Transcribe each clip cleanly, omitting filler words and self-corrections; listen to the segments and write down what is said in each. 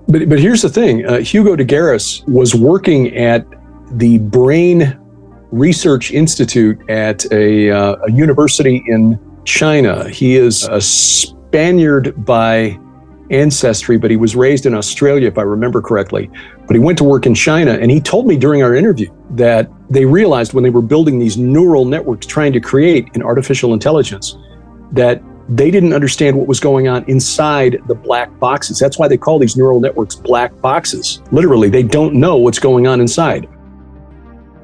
But here's the thing. Hugo de Garis was working at the Brain Research Institute at a university in China. He is a Spaniard by ancestry, but he was raised in Australia, if I remember correctly. But he went to work in China, and he told me during our interview that they realized when they were building these neural networks trying to create an artificial intelligence that they didn't understand what was going on inside the black boxes. That's why they call these neural networks black boxes. Literally, they don't know what's going on inside.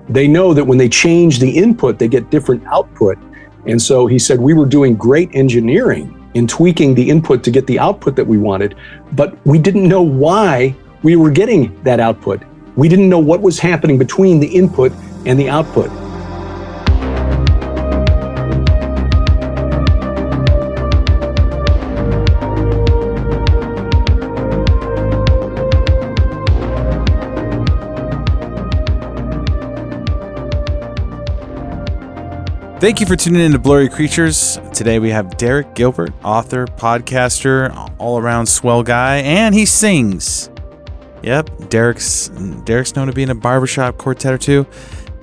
They know that when they change the input, they get different output. And so he said, we were doing great engineering in tweaking the input to get the output that we wanted, but we didn't know why we were getting that output. We didn't know what was happening between the input and the output. Thank you for tuning in to Blurry Creatures. Today we have Derek Gilbert, author, podcaster, all-around swell guy, and he sings. Yep, Derek's known to be in a barbershop quartet or two.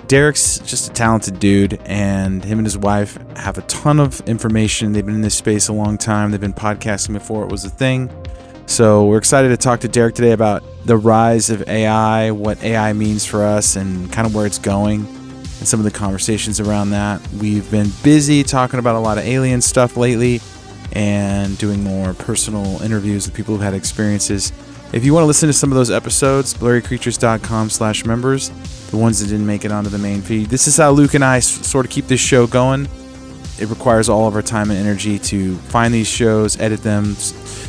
Derek's just a talented dude, and him and his wife have a ton of information. They've been in this space a long time. They've been podcasting before it was a thing. So we're excited to talk to Derek today about the rise of AI, what AI means for us, and kind of where it's going, and some of the conversations around that. We've been busy talking about a lot of alien stuff lately and doing more personal interviews with people who've had experiences. If you want to listen to some of those episodes, blurrycreatures.com/members, the ones that didn't make it onto the main feed. This is how Luke and I sort of keep this show going. It requires all of our time and energy to find these shows, edit them,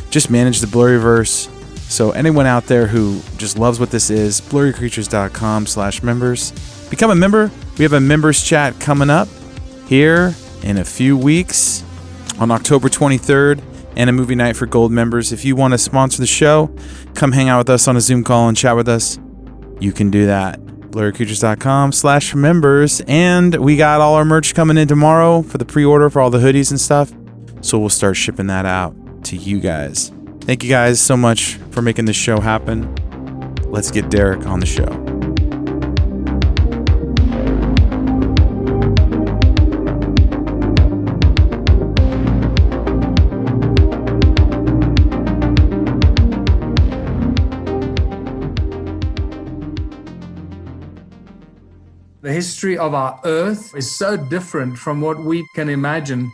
just manage the Blurryverse. So anyone out there who just loves what this is, blurrycreatures.com/members. Become a member. We have a members chat coming up here in a few weeks on October 23rd and a movie night for gold members. If you want to sponsor the show, come hang out with us on a Zoom call and chat with us. You can do that. blurrycreatures.com/members. And we got all our merch coming in tomorrow for the pre-order for all the hoodies and stuff. So we'll start shipping that out to you guys. Thank you guys so much for making this show happen. Let's get Derek on the show. The history of our Earth is so different from what we can imagine.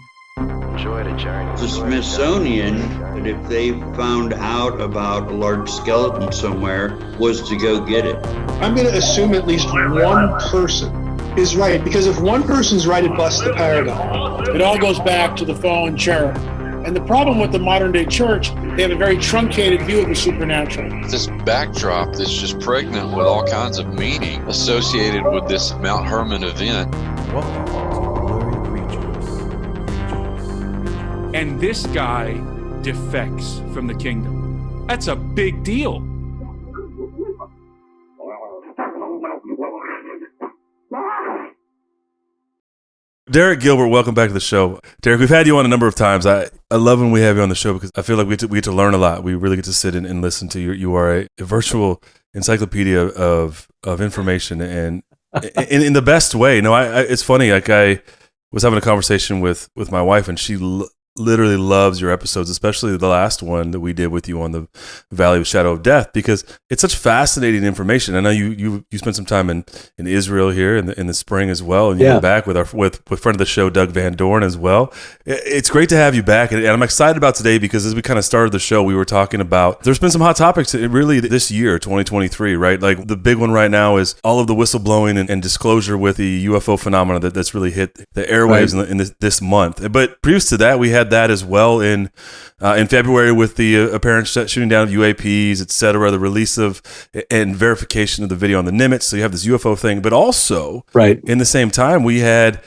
The Smithsonian, that if they found out about a large skeleton somewhere, was to go get it. I'm going to assume at least one person is right, because if one person's right, it busts the paradigm. It all goes back to the fallen cherub. And the problem with the modern day church, they have a very truncated view of the supernatural. This backdrop that's just pregnant with all kinds of meaning associated with this Mount Hermon event. Welcome to Blurry Creatures. And this guy defects from the kingdom. That's a big deal. Derek Gilbert, welcome back to the show. Derek, we've had you on a number of times. I love when we have you on the show because I feel like we get to learn a lot. We really get to sit and listen to you. You are a virtual encyclopedia of information and in the best way. No, it's funny. Like I was having a conversation with my wife, and she literally loves your episodes, especially the last one that we did with you on the Valley of Shadow of Death, because it's such fascinating information. I know you spent some time in Israel here in the spring as well, and you were back with friend of the show Doug Van Dorn as well. It's great to have you back, and I'm excited about today because as we kind of started the show, we were talking about there's been some hot topics really this year, 2023, right? Like the big one right now is all of the whistleblowing and disclosure with the UFO phenomena that's really hit the airwaves in this month. But previous to that, we had that as well in February with the apparent shooting down of UAPs, et cetera, the release of and verification of the video on the Nimitz. So you have this UFO thing, but also in the same time, we had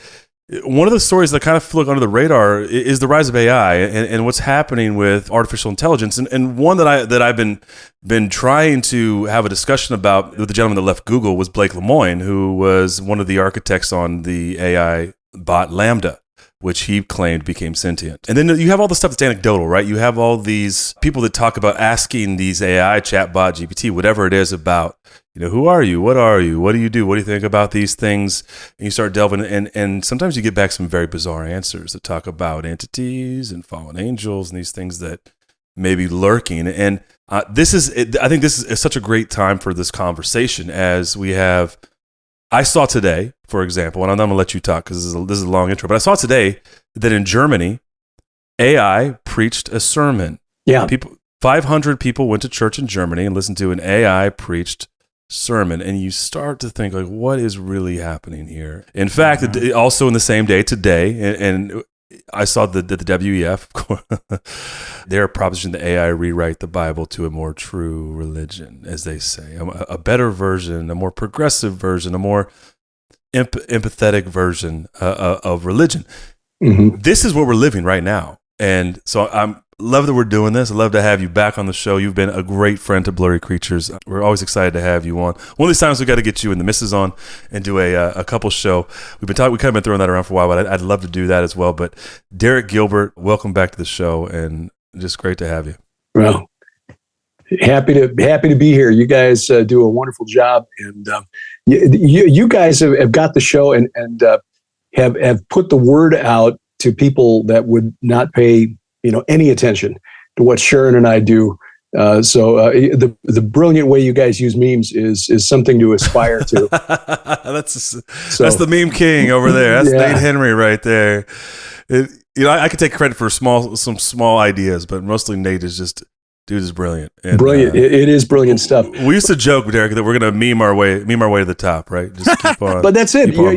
one of the stories that kind of flew under the radar is the rise of AI and what's happening with artificial intelligence. And one that I've been trying to have a discussion about with the gentleman that left Google was Blake Lemoine, who was one of the architects on the AI bot Lambda. which he claimed became sentient. And then you have all the stuff that's anecdotal, right? You have all these people that talk about asking these AI, chatbot, GPT, whatever it is about, who are you? What are you? What do you do? What do you think about these things? And you start delving, and sometimes you get back some very bizarre answers that talk about entities and fallen angels and these things that may be lurking. And I think this is such a great time for this conversation as we have. I saw today, for example, and I'm going to let you talk because this is a long intro, but I saw today that in Germany, AI preached a sermon. Yeah. 500 people went to church in Germany and listened to an AI preached sermon. And you start to think, like, what is really happening here? In fact, also in the same day today, and I saw that the WEF, of course, they're propositioning the AI rewrite the Bible to a more true religion, as they say, a better version, a more progressive version, a more empathetic version of religion. Mm-hmm. This is what we're living right now. And so I love that we're doing this. I love to have you back on the show. You've been a great friend to Blurry Creatures. We're always excited to have you on. One of these times we got to get you and the missus on and do a couple show. We've kind of been throwing that around for a while, but I'd love to do that as well. But Derek Gilbert, welcome back to the show, and just great to have you. Well, happy to be here. You guys do a wonderful job, and you guys have got the show and have put the word out to people that would not pay any attention to what Sharon and I do. So the brilliant way you guys use memes is something to aspire to. That's the meme king over there. That's Nate Henry right there. I could take credit for some small ideas, but mostly Nate is just. Dude is brilliant. And, brilliant. It is brilliant stuff. We used to joke, Derek, that we're going to meme our way to the top, right? Just keep on. But that's it. You're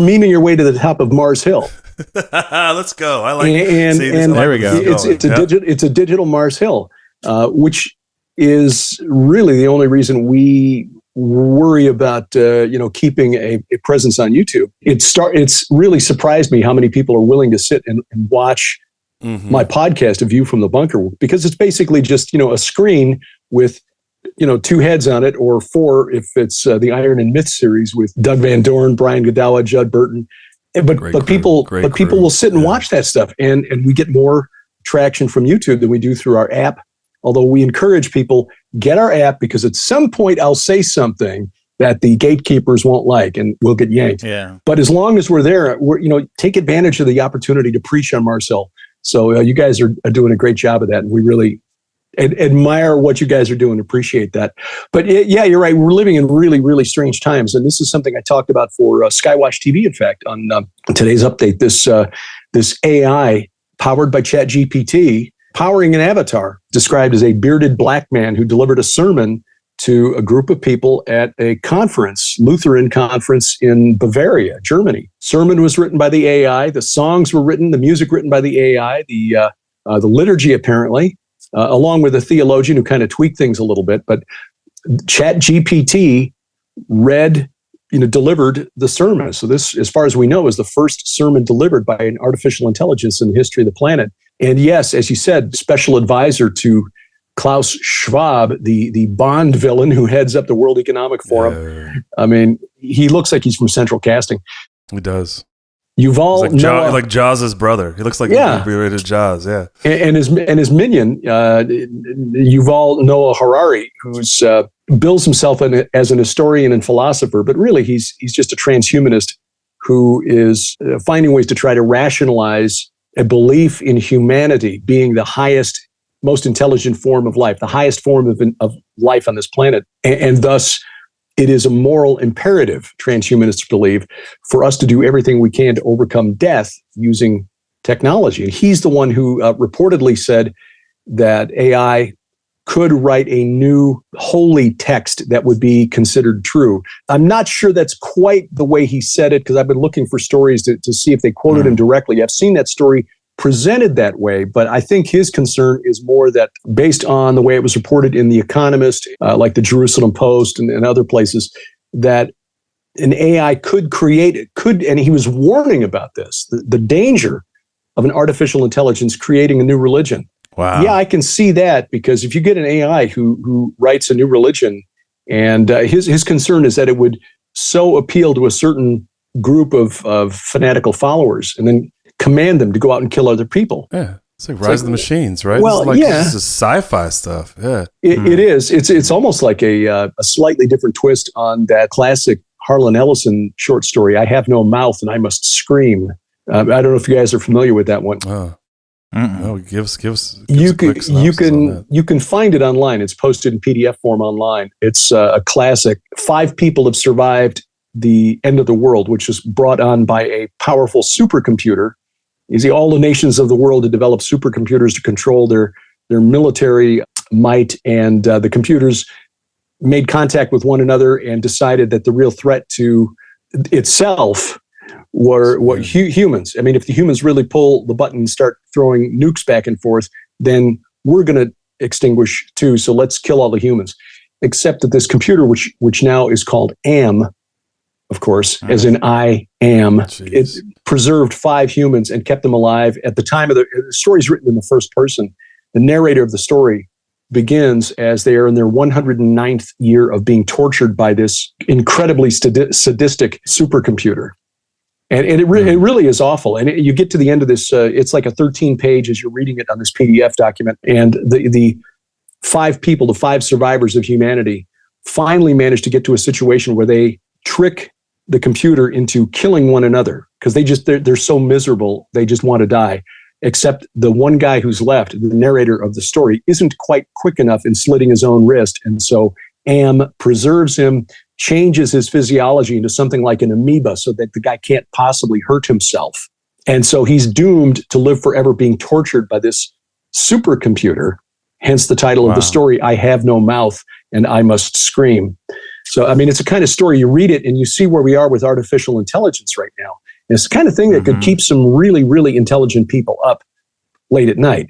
memeing your way to the top of Mars Hill. Let's go. I like. And there we go. It's a digital Mars Hill, which is really the only reason we worry about keeping a presence on YouTube. It's really surprised me how many people are willing to sit and watch. Mm-hmm. My podcast, A View from the Bunker, because it's basically just a screen with two heads on it, or four if it's the Iron and Myth series with Doug Van Dorn, Brian Godawa, Judd Burton. But people will sit and watch that stuff, and we get more traction from YouTube than we do through our app. Although we encourage people, get our app, because at some point I'll say something that the gatekeepers won't like, and we'll get yanked. Yeah. But as long as we're there, take advantage of the opportunity to preach on Mars Hill. So you guys are doing a great job of that, and we really admire what you guys are doing. Appreciate that. But yeah, you're right. We're living in really, really strange times, and this is something I talked about for Skywatch TV. In fact, on today's update, this AI powered by ChatGPT, powering an avatar described as a bearded black man who delivered a sermon to a group of people at a Lutheran conference in Bavaria, Germany. Sermon was written by the AI. The songs were written, the music written by the AI, the liturgy apparently, along with a theologian who kind of tweaked things a little bit. But ChatGPT delivered the sermon. So this, as far as we know, is the first sermon delivered by an artificial intelligence in the history of the planet. And yes, as you said, special advisor to Klaus Schwab, the Bond villain who heads up the World Economic Forum. Yeah. I mean, he looks like he's from Central Casting. He does. Yuval Noah, like Jaws' brother. He looks like he's Jaws. Yeah. And his minion, Yuval Noah Harari, who's bills himself as an historian and philosopher, but really he's just a transhumanist who is finding ways to try to rationalize a belief in humanity being the highest, most intelligent form of life, the highest form of life on this planet. And thus, it is a moral imperative, transhumanists believe, for us to do everything we can to overcome death using technology. And he's the one who reportedly said that AI could write a new holy text that would be considered true. I'm not sure that's quite the way he said it, because I've been looking for stories to see if they quoted him directly. I've seen that story presented that way, but I think his concern is more that based on the way it was reported in The Economist, like the Jerusalem Post and other places, that an AI could create it, and he was warning about this, the danger of an artificial intelligence creating a new religion. Wow. Yeah, I can see that, because if you get an AI who writes a new religion, and his concern is that it would so appeal to a certain group of fanatical followers, and then command them to go out and kill other people. Yeah. It's like Rise of the Machines, right? Well, this is sci-fi stuff. Yeah. It is. It's almost like a slightly different twist on that classic Harlan Ellison short story, I Have No Mouth and I Must Scream. I don't know if you guys are familiar with that one. No, give us you can find it online. It's posted in PDF form online. It's a classic. 5 people have survived the end of the world, which was brought on by a powerful supercomputer. You see, all the nations of the world had developed supercomputers to control their military might, and the computers made contact with one another and decided that the real threat to itself were humans. I mean, if the humans really pull the button and start throwing nukes back and forth, then we're going to extinguish too. So let's kill all the humans. Except that this computer, which now is called AM, of course, as in I am, it preserved 5 humans and kept them alive. At the time of the story is written in the first person. The narrator of the story begins as they are in their 109th year of being tortured by this incredibly sadistic supercomputer. And it really is awful. And you get to the end of this, it's like a 13-page as you're reading it on this PDF document. And the 5 people, the 5 survivors of humanity, finally manage to get to a situation where they trick the computer into killing one another because they're so miserable, they just want to die. Except the one guy who's left, the narrator of the story, isn't quite quick enough in slitting his own wrist. And so Am preserves him, changes his physiology into something like an amoeba so that the guy can't possibly hurt himself. And so he's doomed to live forever being tortured by this supercomputer, hence the title of the story, I Have No Mouth and I Must Scream. So, I mean, it's a kind of story, you read it and you see where we are with artificial intelligence right now. And it's the kind of thing that could keep some really, really intelligent people up late at night.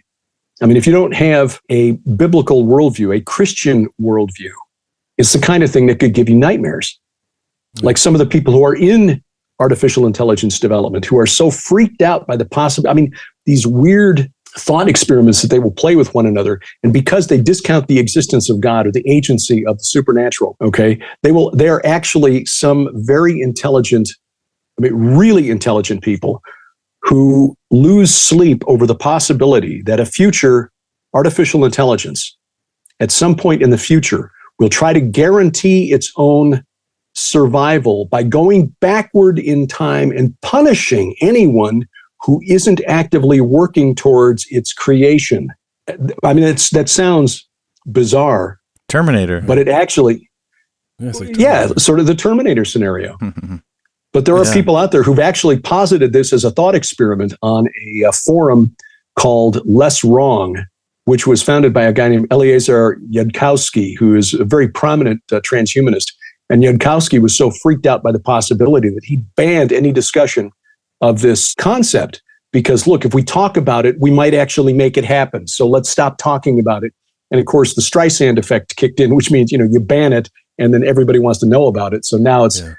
I mean, if you don't have a biblical worldview, a Christian worldview, it's the kind of thing that could give you nightmares. Like some of the people who are in artificial intelligence development, who are so freaked out by the possibility, I mean, these weird thought experiments that they will play with one another. And because they discount the existence of God or the agency of the supernatural, okay, they are actually some very intelligent, I mean, really intelligent people who lose sleep over the possibility that a future artificial intelligence at some point in the future will try to guarantee its own survival by going backward in time and punishing anyone who isn't actively working towards its creation. I mean, that sounds bizarre. Terminator. But it actually, sort of the Terminator scenario. But there are people out there who've actually posited this as a thought experiment on a forum called Less Wrong, which was founded by a guy named Eliezer Yudkowsky, who is a very prominent transhumanist. And Yudkowsky was so freaked out by the possibility that he banned any discussion of this concept because, look, if we talk about it, we might actually make it happen. So let's stop talking about it. And of course, the Streisand effect kicked in, which means, you ban it and then everybody wants to know about it. So now it's... Yeah.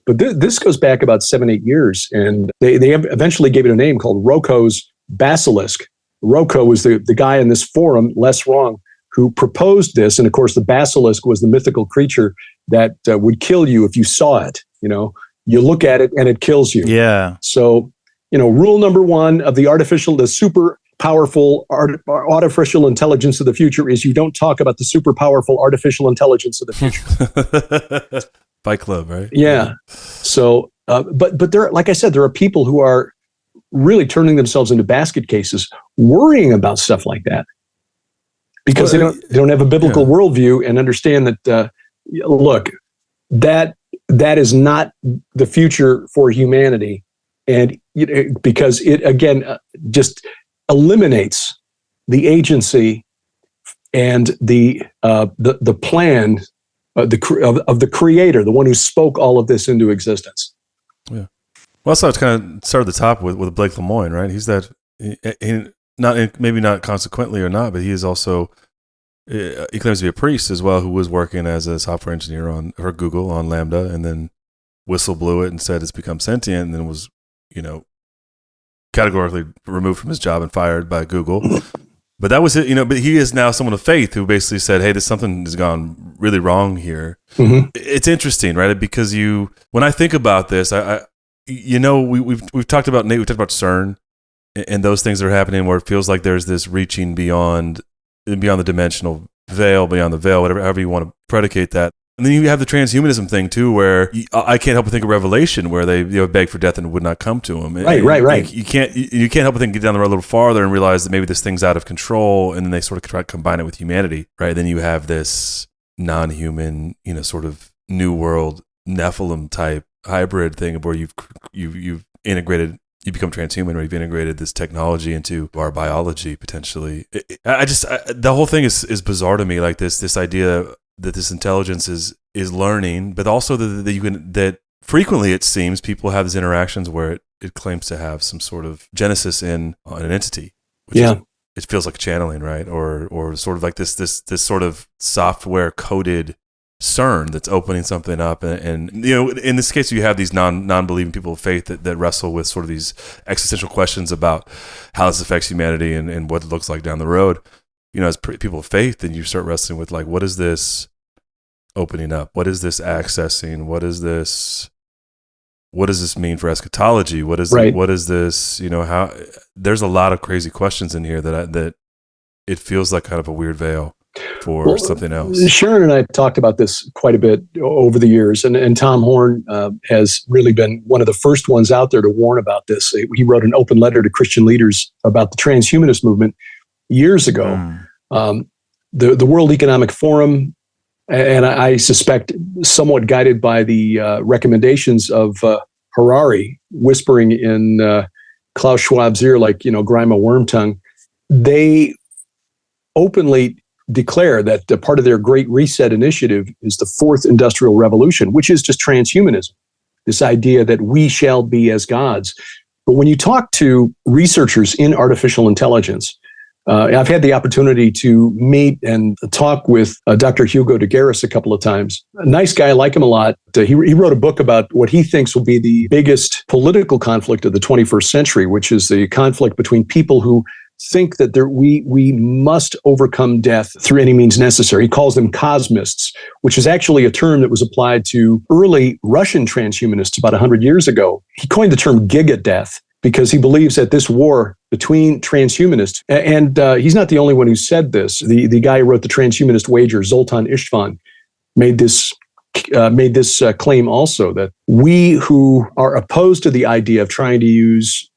But this goes back about 7-8 years, and they eventually gave it a name called Roko's Basilisk. Roko was the guy in this forum, Less Wrong, who proposed this. And of course, the basilisk was the mythical creature that would kill you if you saw it. You look at it and it kills you. Yeah. So, rule number 1 of the super powerful artificial intelligence of the future is you don't talk about the super powerful artificial intelligence of the future. Fight Club, right? Yeah. So, but there, like I said, there are people who are really turning themselves into basket cases, worrying about stuff like that because they don't have a biblical worldview and understand that. Look, that is not the future for humanity, and because it again just eliminates the agency and the plan. Of the creator, the one who spoke all of this into existence. Yeah. Well, so it's kind of started at the top with Blake Lemoine, right? He's that, maybe not consequently or not, but he is also, he claims to be a priest as well, who was working as a software engineer for Google on Lambda, and then whistle blew it and said it's become sentient, and then was, categorically removed from his job and fired by Google. But that was it, but he is now someone of faith who basically said, hey, something has gone really wrong here. Mm-hmm. It's interesting, right? Because when I think about this, we've talked about, Nate, we talked about CERN and those things are happening where it feels like there's this reaching beyond the dimensional veil, beyond the veil, however you want to predicate that. And then you have the transhumanism thing too, where I can't help but think of Revelation, where they beg for death and it would not come to them. Right. You can't help but think get down the road a little farther and realize that maybe this thing's out of control, and then they sort of try to combine it with humanity, right? Then you have this non-human, sort of new world Nephilim type hybrid thing where you've integrated. You become transhuman, or you've integrated this technology into our biology potentially. The whole thing is bizarre to me. Like this idea that this intelligence is learning, but also that frequently it seems people have these interactions where it claims to have some sort of genesis in an entity. Which it feels like channeling, right? Or sort of like this sort of software coded CERN that's opening something up, and in this case you have these non-believing people of faith that wrestle with sort of these existential questions about how this affects humanity and what it looks like down the road. As people of faith, then you start wrestling with like, what is this opening up? What is this accessing? What does this mean for eschatology? What is this? How there's a lot of crazy questions in here that it feels like kind of a weird veil for something else. Sharon and I talked about this quite a bit over the years, and Tom Horn has really been one of the first ones out there to warn about this. He wrote an open letter to Christian leaders about the transhumanist movement years ago. The World Economic Forum, and I suspect somewhat guided by the recommendations of Harari, whispering in Klaus Schwab's ear like, grime worm tongue, they openly declare that part of their Great Reset initiative is the fourth industrial revolution, which is just transhumanism, this idea that we shall be as gods. But when you talk to researchers in artificial intelligence, I've had the opportunity to meet and talk with Dr. Hugo de Garis a couple of times. A nice guy, I like him a lot. He wrote a book about what he thinks will be the biggest political conflict of the 21st century, which is the conflict between people who think that we must overcome death through any means necessary. He calls them cosmists, which is actually a term that was applied to early Russian transhumanists about 100 years ago. He coined the term giga-death because he believes that this war between transhumanists, and he's not the only one who said this. The guy who wrote the Transhumanist Wager, Zoltan Istvan, made this claim also, that we who are opposed to the idea of trying to use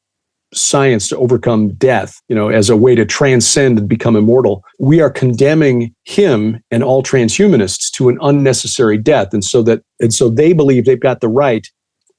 science to overcome death, as a way to transcend and become immortal, we are condemning him and all transhumanists to an unnecessary death. And so they believe they've got the right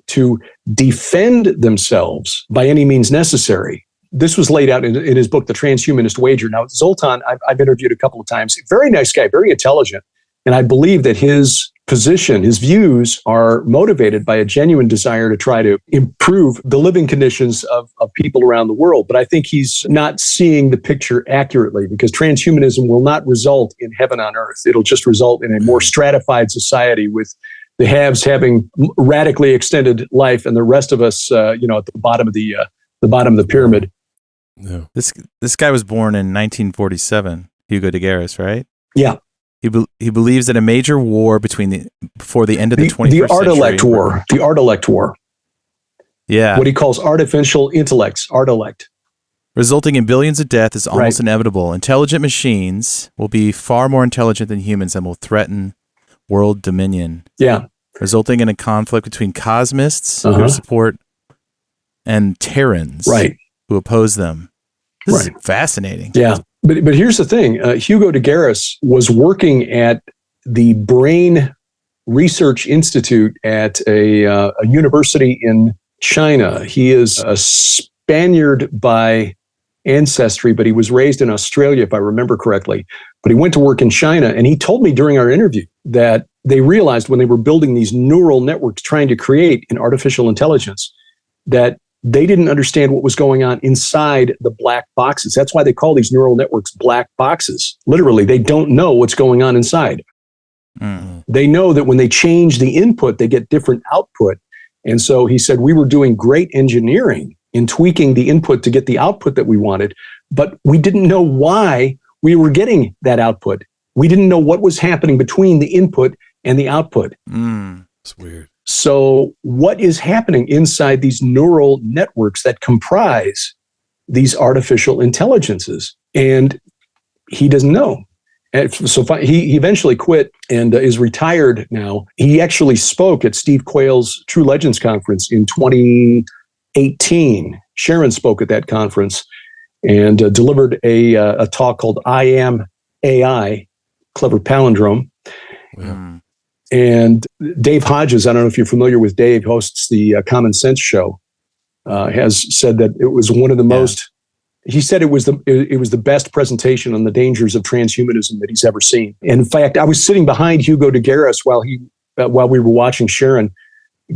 to defend themselves by any means necessary. This was laid out in his book, The Transhumanist Wager. Now, Zoltan, I've interviewed a couple of times. Very nice guy, very intelligent. And I believe that his position, his views are motivated by a genuine desire to try to improve the living conditions of people around the world. But I think he's not seeing the picture accurately, because transhumanism will not result in heaven on earth. It'll just result in a more stratified society with the haves having radically extended life and the rest of us, at the bottom of the pyramid. Yeah. This guy was born in 1947, Hugo de Garis, right? Yeah. He believes that a major war before the end of the 21st century. The Art-elect war. Yeah. What he calls artificial intellects, Art-elect. Resulting in billions of death is almost inevitable. Intelligent machines will be far more intelligent than humans and will threaten world dominion. Yeah. Resulting in a conflict between cosmists who support and Terrans who oppose them. This is fascinating. Yeah. But here's the thing. Hugo de Garis was working at the Brain Research Institute at a university in China. He is a Spaniard by ancestry, but he was raised in Australia, if I remember correctly. But he went to work in China, and he told me during our interview that they realized when they were building these neural networks, trying to create an artificial intelligence, that they didn't understand what was going on inside the black boxes. That's why they call these neural networks black boxes. Literally, they don't know what's going on inside. They know that when they change the input, they get different output. And so he said, we were doing great engineering in tweaking the input to get the output that we wanted, but we didn't know why we were getting that output. We didn't know what was happening between the input and the output. It's weird. So what is happening inside these neural networks that comprise these artificial intelligences? And he doesn't know. And so he eventually quit and is retired now. He actually spoke at Steve Quayle's True Legends conference in 2018. Sharon spoke at that conference and delivered a talk called I Am AI, clever palindrome. Yeah. And Dave Hodges, I don't know if you're familiar with Dave, hosts the Common Sense show, has said that it was one of the most. He said it was the best presentation on the dangers of transhumanism that he's ever seen. And in fact, I was sitting behind Hugo de Garis while we were watching Sharon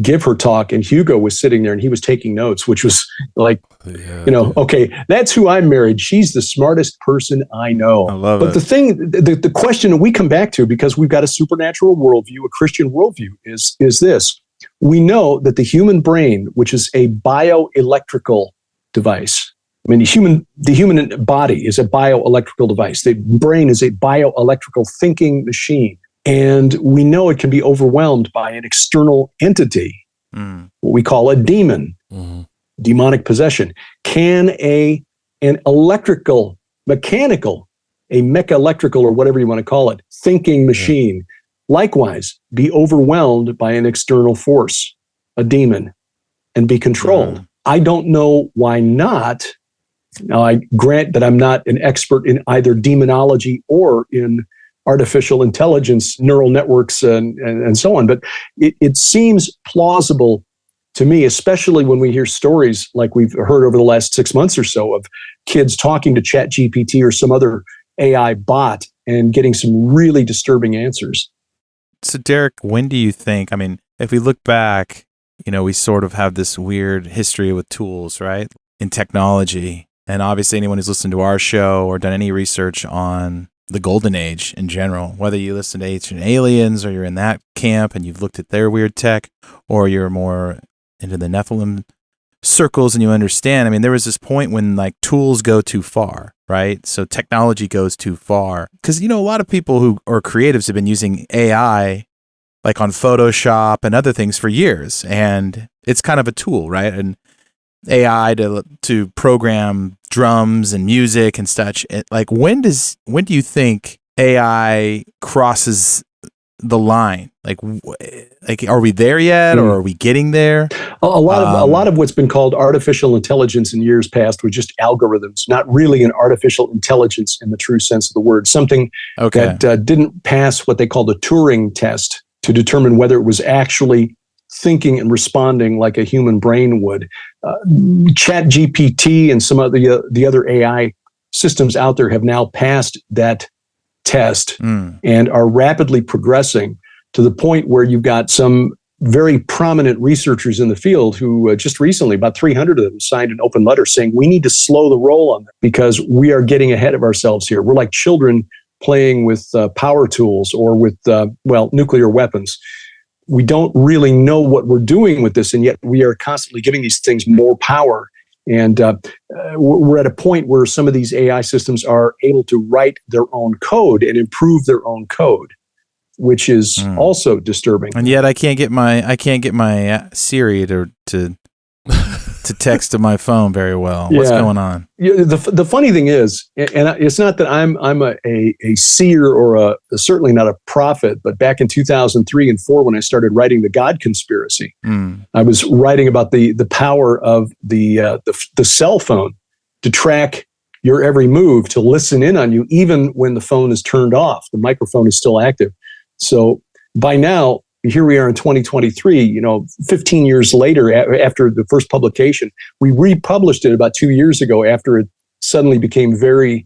give her talk, and Hugo was sitting there and he was taking notes, which was like, okay, that's who I'm married. She's the smartest person I know. I love it. The question that we come back to, because we've got a supernatural worldview, a Christian worldview, is this. We know that the human brain, which is a bioelectrical device, I mean, the human body is a bioelectrical device. The brain is a bioelectrical thinking machine. And we know it can be overwhelmed by an external entity, what we call a demon, demonic possession. Can an electrical, mechanical, a mecha-electrical, or whatever you want to call it, thinking machine, likewise be overwhelmed by an external force, a demon, and be controlled? I don't know why not. Now, I grant that I'm not an expert in either demonology or in artificial intelligence, neural networks, and so on, but it seems plausible to me, especially when we hear stories like we've heard over the last 6 months or so of kids talking to ChatGPT or some other AI bot and getting some really disturbing answers. So, Derek, when do you think, I mean, if we look back, we sort of have this weird history with tools, right, in technology. And obviously anyone who's listened to our show or done any research on the golden age in general, whether you listen to Ancient Aliens or you're in that camp and you've looked at their weird tech, or you're more into the Nephilim circles and you understand, I mean, there was this point when like tools go too far, right? So technology goes too far. Because, a lot of people who are creatives have been using AI like on Photoshop and other things for years. And it's kind of a tool, right? And AI to program drums and music and such. Like when do you think AI crosses the line? Like are we there yet, or are we getting there? A lot of what's been called artificial intelligence in years past were just algorithms, not really an artificial intelligence in the true sense of the word. Something that didn't pass what they call the Turing test to determine whether it was actually thinking and responding like a human brain would. ChatGPT and some of the other AI systems out there have now passed that test and are rapidly progressing to the point where you've got some very prominent researchers in the field who just recently, about 300 of them, signed an open letter saying we need to slow the roll on that because we are getting ahead of ourselves here. We're like children playing with power tools or with, nuclear weapons. We don't really know what we're doing with this, and yet we are constantly giving these things more power. And we're at a point where some of these AI systems are able to write their own code and improve their own code, which is also disturbing. And yet I can't get my Siri to text to my phone very well. What's going on? The funny thing is, and it's not that I'm a seer or certainly not a prophet, but back in 2003 and 4, when I started writing The God Conspiracy, I was writing about the power of the cell phone to track your every move, to listen in on you, even when the phone is turned off. The microphone is still active. So by now, here we are in 2023, 15 years later, after the first publication. We republished it about 2 years ago after it suddenly became very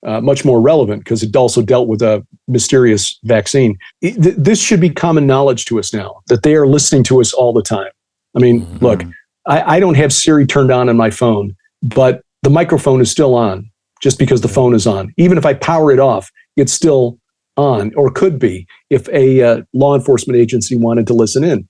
much more relevant because it also dealt with a mysterious vaccine. This should be common knowledge to us now, that they are listening to us all the time. I mean, look, I don't have Siri turned on my phone, but the microphone is still on just because the phone is on. Even if I power it off, it's still on, or could be, if a law enforcement agency wanted to listen in.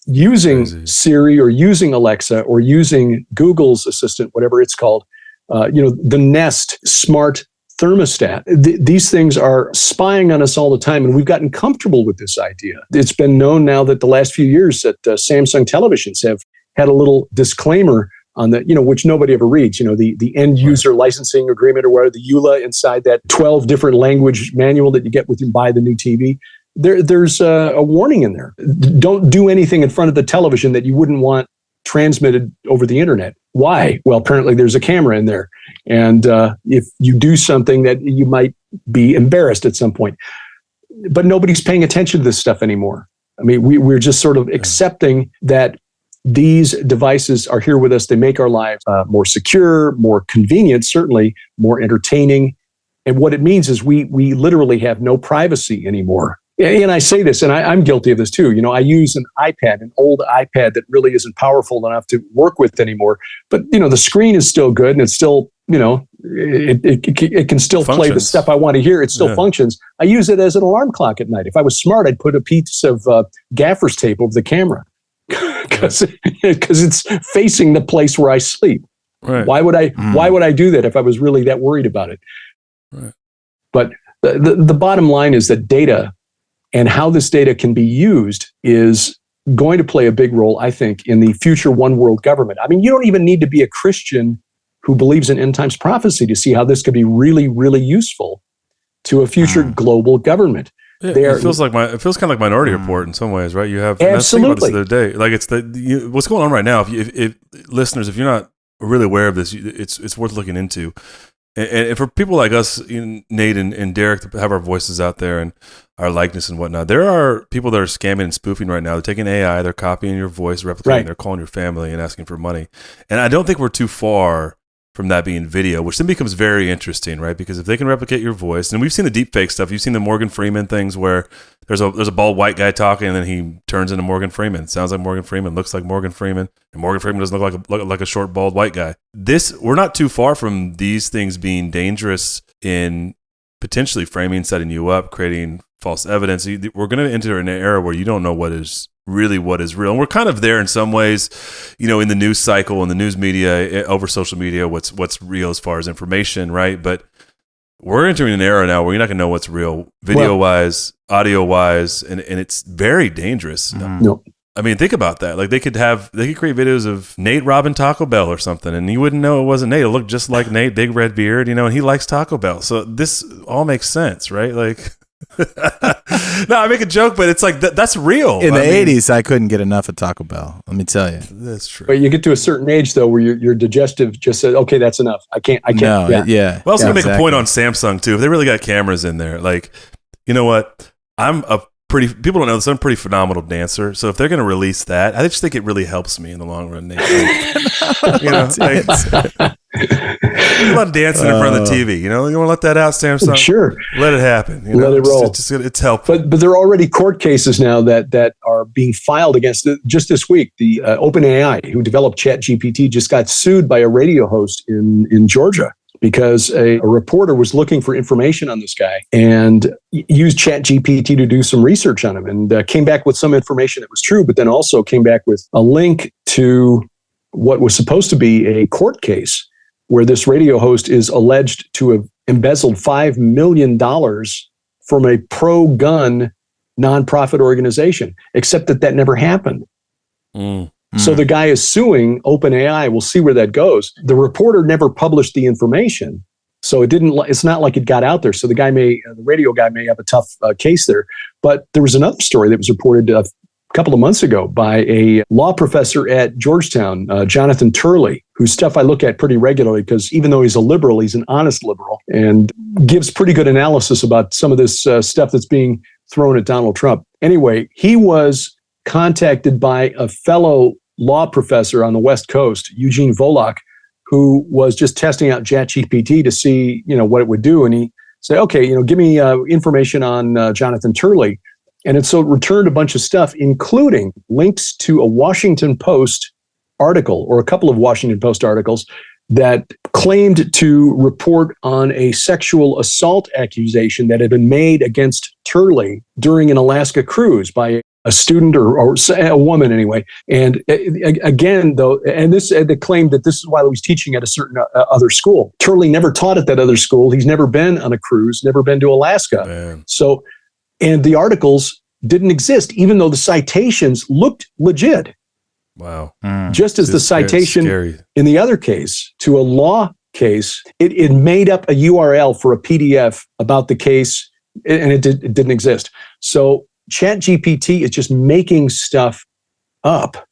Using Siri or using Alexa or using Google's assistant, whatever it's called, the Nest smart thermostat. These things are spying on us all the time, and we've gotten comfortable with this idea. It's been known now that the last few years that Samsung televisions have had a little disclaimer on the, which nobody ever reads, the end user licensing agreement or whatever, the EULA inside that 12 different language manual that you get when you buy the new TV. There's a warning in there. Don't do anything in front of the television that you wouldn't want transmitted over the internet. Why? Well, apparently there's a camera in there. And if you do something that you might be embarrassed at some point. But nobody's paying attention to this stuff anymore. I mean, we're just sort of accepting that these devices are here with us. They make our lives more secure, more convenient, certainly more entertaining. And what it means is we literally have no privacy anymore. And I say this, and I'm guilty of this too. I use an iPad, an old iPad that really isn't powerful enough to work with anymore. But, the screen is still good and it's still, it can still play the stuff I want to hear. It still functions. I use it as an alarm clock at night. If I was smart, I'd put a piece of gaffer's tape over the camera because it's facing the place where I sleep. Right. Why would I do that if I was really that worried about it? Right. But the bottom line is that data and how this data can be used is going to play a big role, I think, in the future one world government. I mean, you don't even need to be a Christian who believes in end times prophecy to see how this could be really, really useful to a future global government. Yeah, it feels kind of like Minority Report in some ways, right? You have absolutely the other day, like it's what's going on right now. If listeners, if you're not really aware of this, it's worth looking into. And for people like us, Nate and Derek, to have our voices out there and our likeness and whatnot, there are people that are scamming and spoofing right now. They're taking AI, they're copying your voice, replicating, they're calling your family and asking for money. And I don't think we're too far from that being video, which then becomes very interesting, right? Because if they can replicate your voice, and we've seen the deep fake stuff, you've seen the Morgan Freeman things where there's a bald white guy talking and then he turns into Morgan Freeman. Sounds like Morgan Freeman, looks like Morgan Freeman, and Morgan Freeman doesn't look like a short bald white guy. We're not too far from these things being dangerous in potentially framing, setting you up, creating false evidence. We're going to enter an era where you don't know what is real. And we're kind of there in some ways, in the news cycle, in the news media, over social media, what's real as far as information, right? But we're entering an era now where you're not going to know what's real, video-wise, audio-wise, and it's very dangerous. No. I mean, think about that. Like they could create videos of Nate robbing Taco Bell or something, and you wouldn't know it wasn't Nate. It looked just like Nate, big red beard, and he likes Taco Bell. So this all makes sense, right? Like, no, I make a joke, but it's like that's real. In the 80s, I couldn't get enough of Taco Bell. Let me tell you, that's true. But you get to a certain age though, where your digestive just says, "Okay, that's enough. I can't." No, yeah. Well, I was gonna make a point on Samsung too. If they really got cameras in there, like, you know what? People don't know this. I'm a pretty phenomenal dancer. So if they're going to release that, I just think it really helps me in the long run. A lot of dancing in front of the TV. You want to let that out, Samsung? Sure. Let it happen. Let it roll. It's helpful. But there are already court cases now that are being filed against it. Just this week, the OpenAI, who developed ChatGPT, just got sued by a radio host in Georgia, because a reporter was looking for information on this guy and used ChatGPT to do some research on him and came back with some information that was true, but then also came back with a link to what was supposed to be a court case where this radio host is alleged to have embezzled $5 million from a pro-gun nonprofit organization, except that never happened. So the guy is suing OpenAI. We'll see where that goes. The reporter never published the information, so it's not like it got out there. So the radio guy may have a tough case there. But there was another story that was reported a couple of months ago by a law professor at Georgetown, Jonathan Turley, whose stuff I look at pretty regularly because even though he's a liberal, he's an honest liberal and gives pretty good analysis about some of this stuff that's being thrown at Donald Trump. Anyway, he was contacted by a fellow law professor on the West Coast, Eugene Volokh, who was just testing out ChatGPT to see, what it would do. And he said, okay, give me information on Jonathan Turley. And it returned a bunch of stuff, including links to a Washington Post article or a couple of Washington Post articles that claimed to report on a sexual assault accusation that had been made against Turley during an Alaska cruise by a student or a woman anyway. And again, though, and they claimed that this is while he was teaching at a certain other school. Turley never taught at that other school. He's never been on a cruise, never been to Alaska. Man. So, and the articles didn't exist, even though the citations looked legit. Wow. Just as the citation in the other case to a law case, it made up a URL for a PDF about the case, and it didn't exist. So ChatGPT is just making stuff up.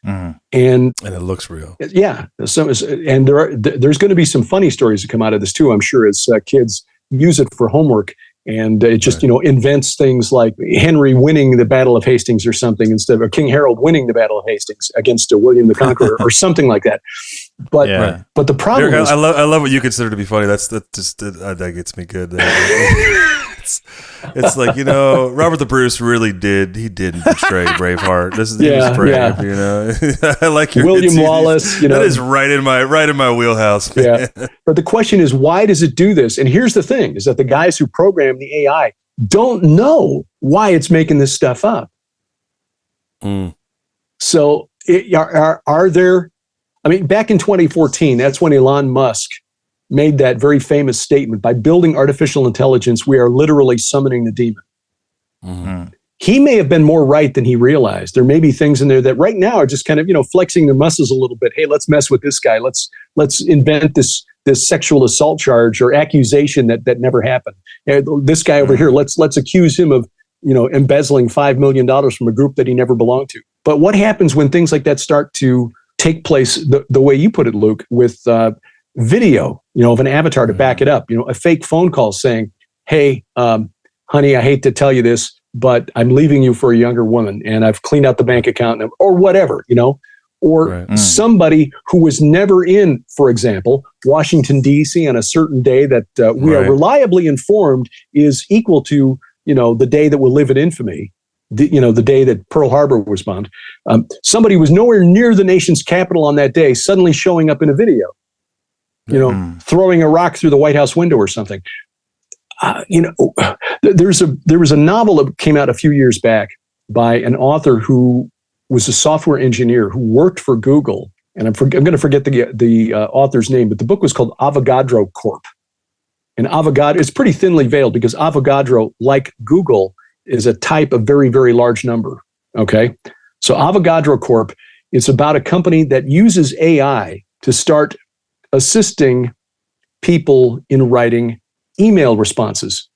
And it looks real. Yeah. So, and there's going to be some funny stories that come out of this too, I'm sure, as kids use it for homework. And it just, invents things like Henry winning the Battle of Hastings or something instead of King Harold winning the Battle of Hastings against William the Conqueror or something like that. But but the problem is, I love what you consider to be funny. That gets me good. It's like, Robert the Bruce really did betray Braveheart. He was brave, I like your William Wallace, that is right in my wheelhouse, man. Yeah. But the question is, why does it do this? And here's the thing, is that the guys who program the AI don't know why it's making this stuff up. So are there, back in 2014, that's when Elon Musk made that very famous statement, by building artificial intelligence, we are literally summoning the demon. He may have been more right than he realized. There may be things in there that right now are just kind of, flexing their muscles a little bit. Hey, let's mess with this guy. Let's invent this sexual assault charge or accusation that never happened. This guy over here, let's accuse him of, embezzling $5 million from a group that he never belonged to. But what happens when things like that start to take place the way you put it, Luke, with video, of an avatar to back it up, a fake phone call saying, hey, honey, I hate to tell you this, but I'm leaving you for a younger woman and I've cleaned out the bank account or whatever, or somebody who was never in, for example, Washington, D.C. on a certain day that we are reliably informed is equal to, the day that will live in infamy. The day that Pearl Harbor was bombed. Somebody was nowhere near the nation's capital on that day, suddenly showing up in a video. Throwing a rock through the White House window or something. There was a novel that came out a few years back by an author who was a software engineer who worked for Google, and I'm going to forget the author's name, but the book was called Avogadro Corp. And Avogadro is pretty thinly veiled because Avogadro, like Google, is a type of very, very large number. Okay, so Avogadro Corp is about a company that uses AI to start assisting people in writing email responses.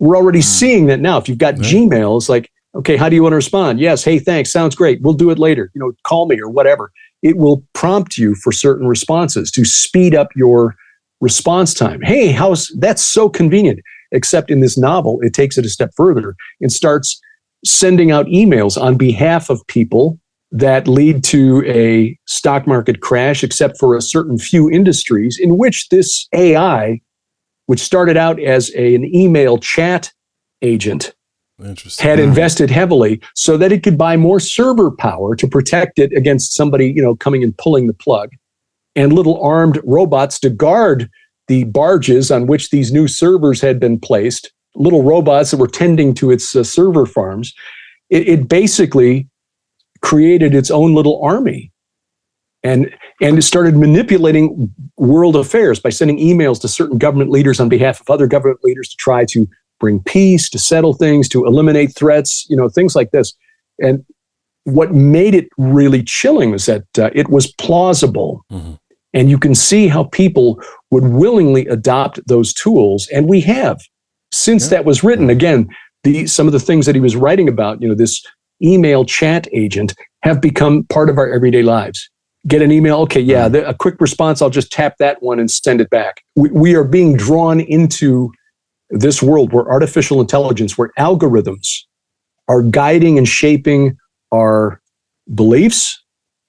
We're already seeing that now. If you've got Gmail, it's like, okay, how do you want to respond? Yes, hey, thanks, sounds great. We'll do it later. Call me or whatever. It will prompt you for certain responses to speed up your response time. Hey, that's so convenient. Except in this novel, it takes it a step further and starts sending out emails on behalf of people that lead to a stock market crash, except for a certain few industries in which this AI, which started out as an email chat agent, had invested heavily so that it could buy more server power to protect it against somebody, coming and pulling the plug, and little armed robots to guard the barges on which these new servers had been placed, little robots that were tending to its server farms. It basically created its own little army and it started manipulating world affairs by sending emails to certain government leaders on behalf of other government leaders to try to bring peace, to settle things, to eliminate threats, things like this. And what made it really chilling was that it was plausible. And you can see how people would willingly adopt those tools. And we have, since that was written. Again, some of the things that he was writing about, this email chat agent, have become part of our everyday lives. Get an email, okay, a quick response, I'll just tap that one and send it back. We are being drawn into this world where artificial intelligence, where algorithms are guiding and shaping our beliefs.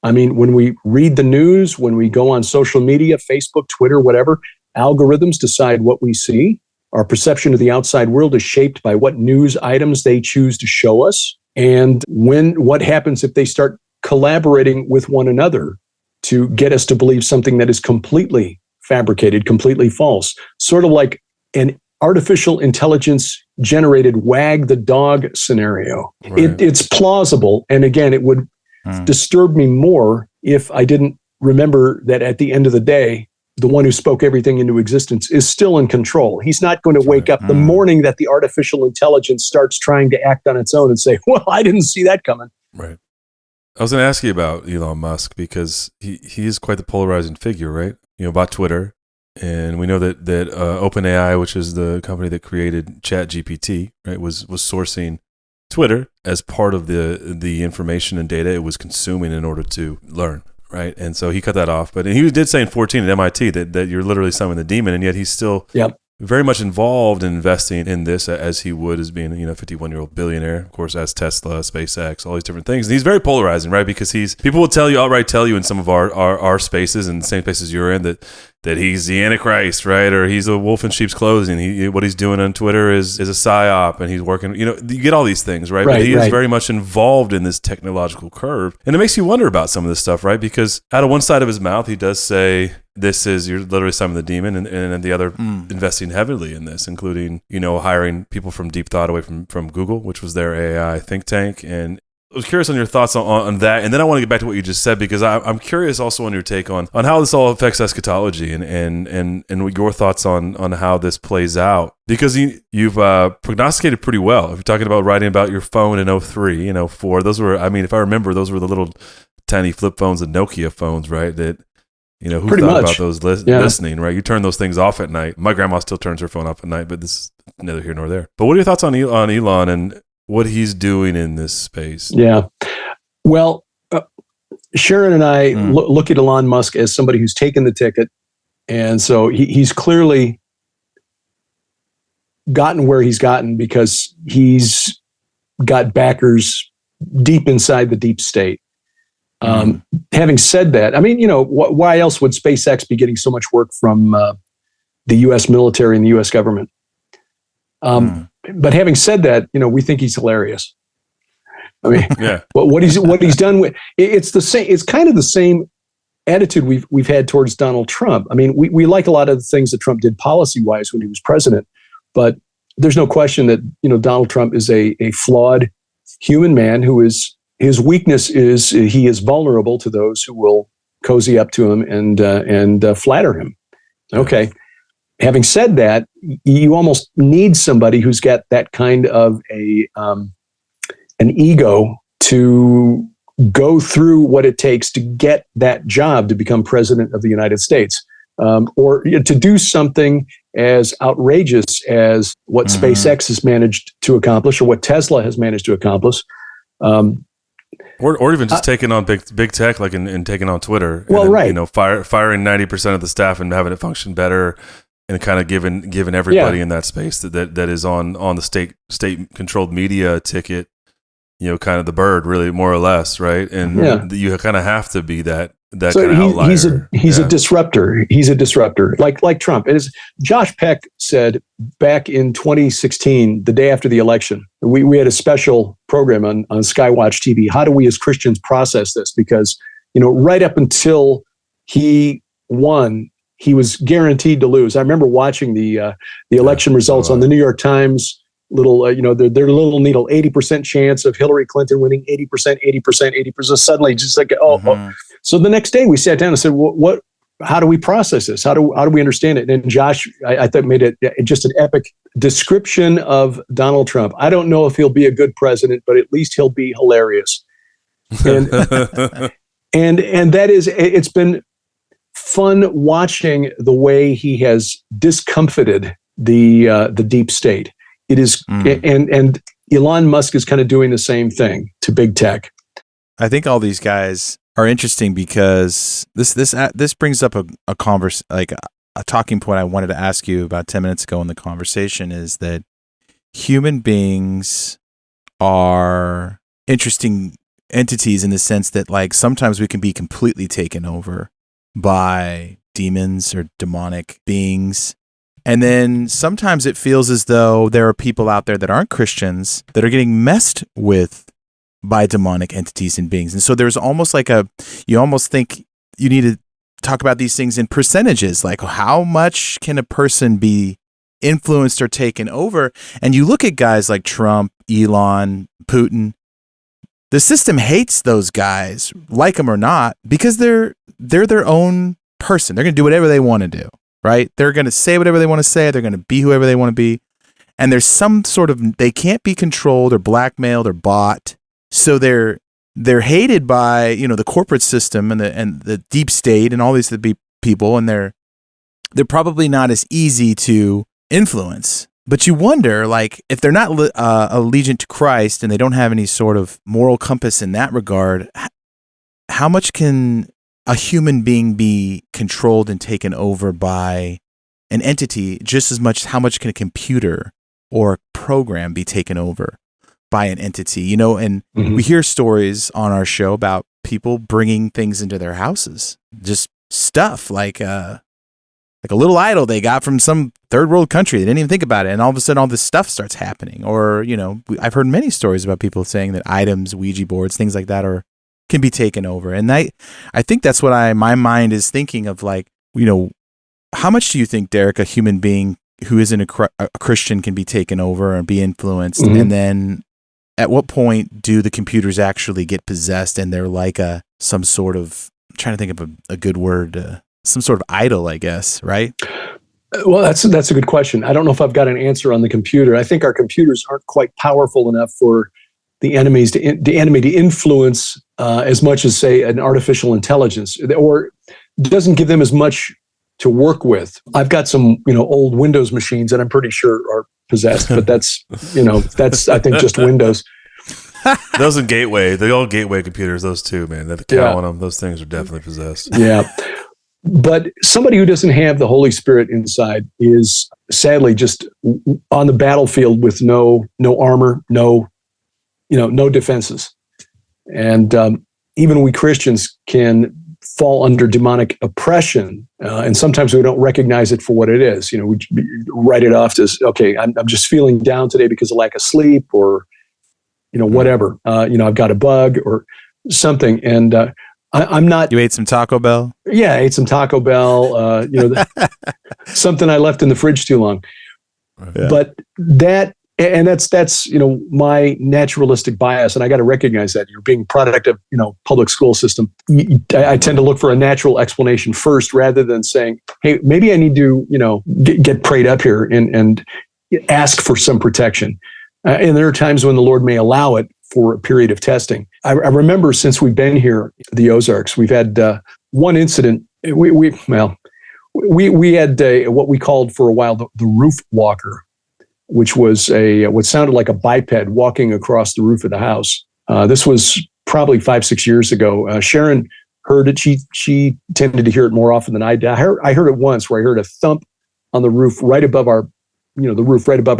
When we read the news, when we go on social media, Facebook, Twitter, whatever, algorithms decide what we see. Our perception of the outside world is shaped by what news items they choose to show us. And what happens if they start collaborating with one another to get us to believe something that is completely fabricated, completely false, sort of like an artificial intelligence generated wag the dog scenario. It's plausible. And again, it would disturb me more if I didn't remember that at the end of the day, the one who spoke everything into existence is still in control. He's not going to wake up the morning that the artificial intelligence starts trying to act on its own and say, well, I didn't see that coming. Right. I was going to ask you about Elon Musk because he is quite the polarizing figure, right? About Twitter. And we know that OpenAI, which is the company that created ChatGPT, right, was sourcing Twitter as part of the information and data it was consuming in order to learn, right? And so he cut that off. But he did say in 2014 at MIT that you're literally summoning the demon, and yet he's still very much involved in investing in this as he would as being, 51-year-old billionaire, of course, as Tesla, SpaceX, all these different things. And he's very polarizing, right? Because people will outright tell you in some of our spaces and the same spaces you're in that he's the Antichrist, right? Or he's a wolf in sheep's clothing. What he's doing on Twitter is a psyop, and he's working, you get all these things, right? But he is very much involved in this technological curve. And it makes you wonder about some of this stuff, right? Because out of one side of his mouth, he does say, you're literally summoning the demon, and the other investing heavily in this, including, hiring people from Deep Thought away from Google, which was their AI think tank. And I was curious on your thoughts on that, and then I want to get back to what you just said, because I'm curious also on your take on how this all affects eschatology and your thoughts on how this plays out, because you've prognosticated pretty well. If you're talking about writing about your phone in 03 and 04, those were, if I remember, those were the little tiny flip phones, the Nokia phones, right? That who pretty thought much about those listening, right? You turn those things off at night. My grandma still turns her phone off at night, but this is neither here nor there. But what are your thoughts on Elon and what he's doing in this space? Yeah. Well, Sharon and I look at Elon Musk as somebody who's taken the ticket. And so he's clearly gotten where he's gotten because he's got backers deep inside the deep state. Having said that, why else would SpaceX be getting so much work from the U.S. military and the U.S. government? But having said that, we think he's hilarious. But what he's done with it's the same. It's kind of the same attitude we've had towards Donald Trump. We like a lot of the things that Trump did policy-wise when he was president, but there's no question that Donald Trump is a flawed human man his weakness is he is vulnerable to those who will cozy up to him and flatter him. Okay. Having said that, you almost need somebody who's got that kind of an ego to go through what it takes to get that job to become president of the United States, or to do something as outrageous as what SpaceX has managed to accomplish, or what Tesla has managed to accomplish. Or even just taking on big tech, like in taking on Twitter. Well, and then, firing 90% of the staff and having it function better, and kind of giving everybody in that space that is on the state controlled media ticket, kind of the bird, really, more or less, right? And you kind of have to be that kind of outlier. He's a disruptor. He's a disruptor, like Trump. As Josh Peck said back in 2016, the day after the election, we had a special program on Skywatch TV. How do we as Christians process this? Because right up until he won, he was guaranteed to lose. I remember watching the election results on the New York Times. Their little needle, 80% chance of Hillary Clinton winning, 80%. Suddenly, just like So the next day we sat down and said, "What? How do we process this? How do we understand it?" And Josh, I thought, made it just an epic description of Donald Trump. I don't know if he'll be a good president, but at least he'll be hilarious. And and that is, it's been fun watching the way he has discomfited the deep state. It is, and Elon Musk is kind of doing the same thing to big tech. I think all these guys are interesting because this brings up a talking point I wanted to ask you about 10 minutes ago in the conversation, is that human beings are interesting entities in the sense that, like, sometimes we can be completely taken over by demons or demonic beings. And then sometimes it feels as though there are people out there that aren't Christians that are getting messed with by demonic entities and beings. And so there's almost like you almost think you need to talk about these things in percentages, like how much can a person be influenced or taken over? And you look at guys like Trump, Elon, Putin. The system hates those guys, like them or not, because they're their own person. They're going to do whatever they want to do. Right? They're going to say whatever they want to say. They're going to be whoever they want to be. And there's some sort of, they can't be controlled or blackmailed or bought. So they're they're hated by, the corporate system and the deep state and all these people, and they're probably not as easy to influence. But you wonder, like, if they're not allegiant to Christ and they don't have any sort of moral compass in that regard, how much can a human being be controlled and taken over by an entity just as much? How much can a computer or a program be taken over by an entity? And we hear stories on our show about people bringing things into their houses, just stuff like a little idol they got from some third world country. They didn't even think about it. And all of a sudden all this stuff starts happening. Or, I've heard many stories about people saying that items, Ouija boards, things like that can be taken over. And I think that's what my mind is thinking of, like, how much do you think, Derek, a human being who isn't a Christian can be taken over and be influenced? And then at what point do the computers actually get possessed and they're like some sort of, I'm trying to think of a good word, some sort of idol, I guess, right? Well, that's a good question. I don't know if I've got an answer on the computer. I think our computers aren't quite powerful enough for the enemy to influence as much as, say, an artificial intelligence, or doesn't give them as much to work with. I've got some, old Windows machines that I'm pretty sure are possessed, but that's I think just Windows. Those and Gateway, the old Gateway computers, those two, man, the cow on them, those things are definitely possessed. Yeah. But somebody who doesn't have the Holy Spirit inside is sadly just on the battlefield with no armor, no defenses. And even we Christians can fall under demonic oppression. And sometimes we don't recognize it for what it is. We write it off as, okay, I'm just feeling down today because of lack of sleep, or, whatever. I've got a bug or something. And I'm not. You ate some Taco Bell? Yeah, I ate some Taco Bell. Something I left in the fridge too long. Yeah. But that's my naturalistic bias, and I got to recognize that. You're being product of public school system. I tend to look for a natural explanation first, rather than saying, "Hey, maybe I need to get prayed up here and ask for some protection." And there are times when the Lord may allow it for a period of testing. I remember, since we've been here, the Ozarks, we've had one incident. We had what we called for a while the roof walker, which was what sounded like a biped walking across the roof of the house. This was probably 5-6 years ago. Sharon heard it. She tended to hear it more often than I did. I heard it once, where I heard a thump on the roof right above our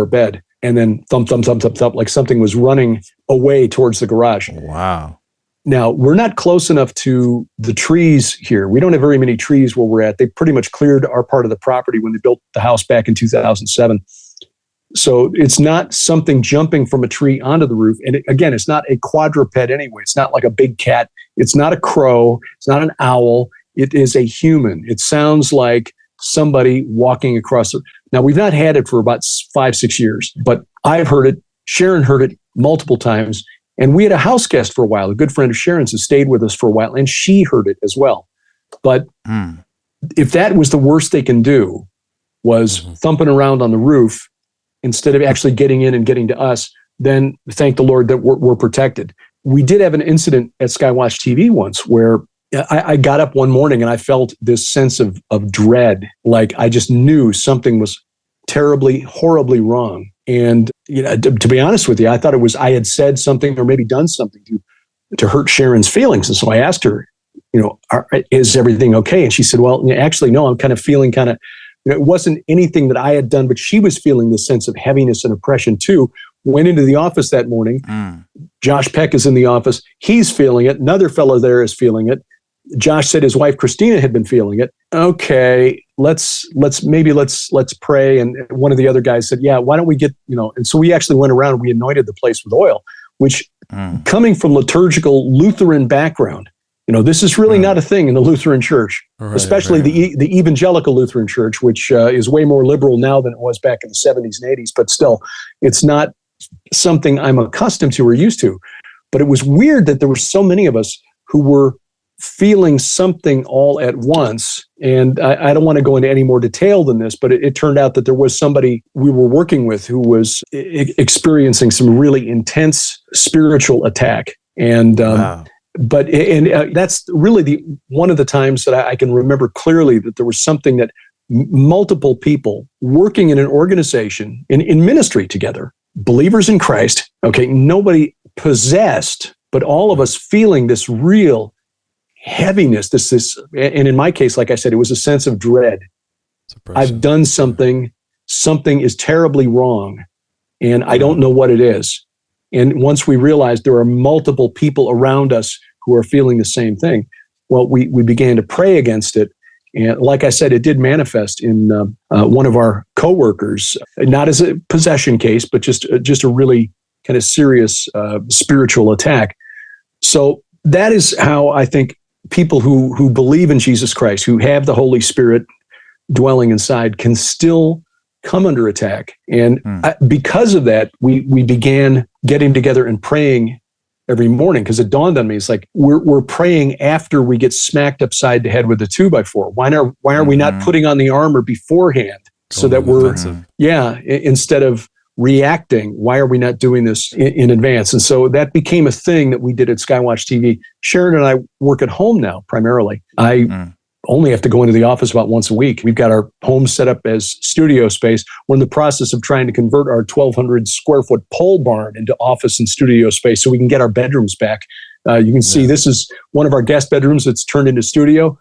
bed. And then thump, thump, thump, thump, thump, like something was running away towards the garage. Wow. Now, we're not close enough to the trees here. We don't have very many trees where we're at. They pretty much cleared our part of the property when they built the house back in 2007. So it's not something jumping from a tree onto the roof. And again, it's not a quadruped anyway. It's not like a big cat. It's not a crow. It's not an owl. It is a human. It sounds like somebody walking across. Now, we've not had it for about 5-6 years, but I've heard it. Sharon heard it multiple times. And we had a house guest for a while, a good friend of Sharon's, who stayed with us for a while, and she heard it as well. But if that was the worst they can do, was thumping around on the roof instead of actually getting in and getting to us, then thank the Lord that we're protected. We did have an incident at Skywatch TV once where I got up one morning and I felt this sense of dread, like I just knew something was terribly, horribly wrong. And to be honest with you, I thought I had said something or maybe done something to hurt Sharon's feelings. And so I asked her, is everything okay? And she said, well, actually, no, I'm kind of feeling it wasn't anything that I had done, but she was feeling this sense of heaviness and oppression too. Went into the office that morning. Josh Peck is in the office. He's feeling it. Another fellow there is feeling it. Josh said his wife Christina had been feeling it. Okay, let's pray. And one of the other guys said, yeah, why don't we get, and so we actually went around and we anointed the place with oil, which coming from liturgical Lutheran background, this is really not a thing in the Lutheran Church, especially the evangelical Lutheran Church, which is way more liberal now than it was back in the 70s and 80s, but still, it's not something I'm accustomed to or used to. But it was weird that there were so many of us who were feeling something all at once. And I don't want to go into any more detail than this, but it turned out that there was somebody we were working with who was experiencing some really intense spiritual attack. And Wow. but that's really one of the times that I can remember clearly that there was something that multiple people working in an organization in ministry together, believers in Christ. Okay, nobody possessed, but all of us feeling this real heaviness. This, and in my case, like I said, it was a sense of dread. I've done something. Something is terribly wrong, and I don't know what it is. And once we realized there are multiple people around us who are feeling the same thing, well, we began to pray against it. And like I said, it did manifest in one of our coworkers, not as a possession case, but just a really kind of serious spiritual attack. So that is how I think people who believe in Jesus Christ, who have the Holy Spirit dwelling inside, can still come under attack. And because of that, we began getting together and praying every morning, because it dawned on me, it's like we're praying after we get smacked upside the head with a 2x4. Why are we not putting on the armor beforehand so that we're instead of reacting? Why are we not doing this in advance? And so that became a thing that we did at Skywatch TV. Sharon and I work at home now primarily. I only have to go into the office about once a week. We've got our home set up as studio space. We're in the process of trying to convert our 1,200 square foot pole barn into office and studio space so we can get our bedrooms back. You can see this is one of our guest bedrooms that's turned into studio.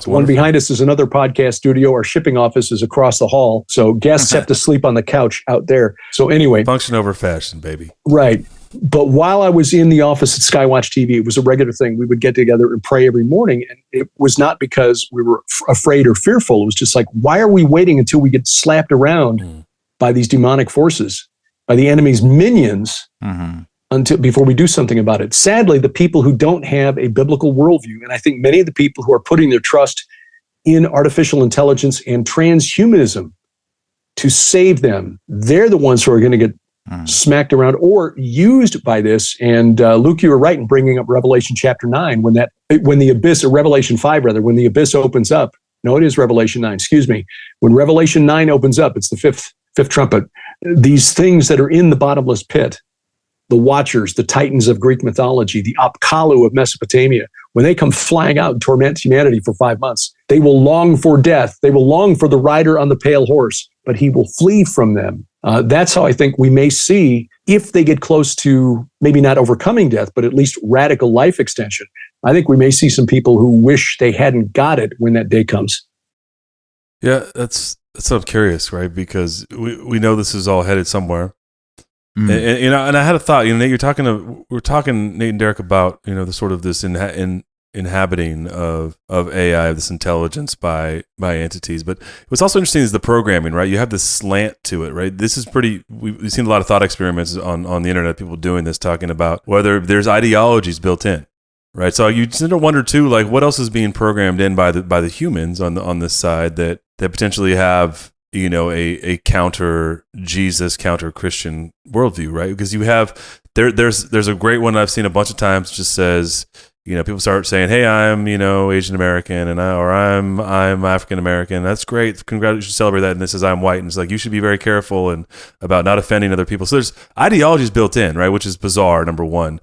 One behind us is another podcast studio. Our shipping office is across the hall. So guests have to sleep on the couch out there. So anyway. Function over fashion, baby. Right. But while I was in the office at Skywatch TV, it was a regular thing. We would get together and pray every morning. And it was not because we were afraid or fearful. It was just like, why are we waiting until we get slapped around by these demonic forces, by the enemy's minions, before we do something about it? Sadly, the people who don't have a biblical worldview, and I think many of the people who are putting their trust in artificial intelligence and transhumanism to save them, they're the ones who are going to get smacked around or used by this. And Luke, you were right in bringing up Revelation chapter 9, when the abyss, or Revelation 5 rather, when the abyss opens up. No, it is Revelation 9, excuse me. When Revelation 9 opens up, it's the fifth trumpet. These things that are in the bottomless pit, the Watchers, the Titans of Greek mythology, the Apkallu of Mesopotamia, when they come flying out and torment humanity for 5 months, they will long for death. They will long for the rider on the pale horse, but he will flee from them. That's how I think we may see, if they get close to maybe not overcoming death, but at least radical life extension. I think we may see some people who wish they hadn't got it when that day comes. Yeah, that's so curious, right? Because we know this is all headed somewhere. And I had a thought. Nate, we're talking, Nate and Derek, about the sort of this inhabiting of AI, this intelligence by entities. But what's also interesting is the programming, right? You have this slant to it, right? This is we've seen a lot of thought experiments on the internet, people doing this, talking about whether there's ideologies built in, right? So you tend to wonder too, like, what else is being programmed in by the humans on this side that potentially have a counter Jesus, counter Christian worldview, right? Because you have there's a great one I've seen a bunch of times, just says, people start saying, hey, I'm, Asian American, or I'm African American. That's great. Congratulations, you should celebrate that. And this says I'm white. And it's like, you should be very careful and about not offending other people. So there's ideologies built in, right? Which is bizarre, number one.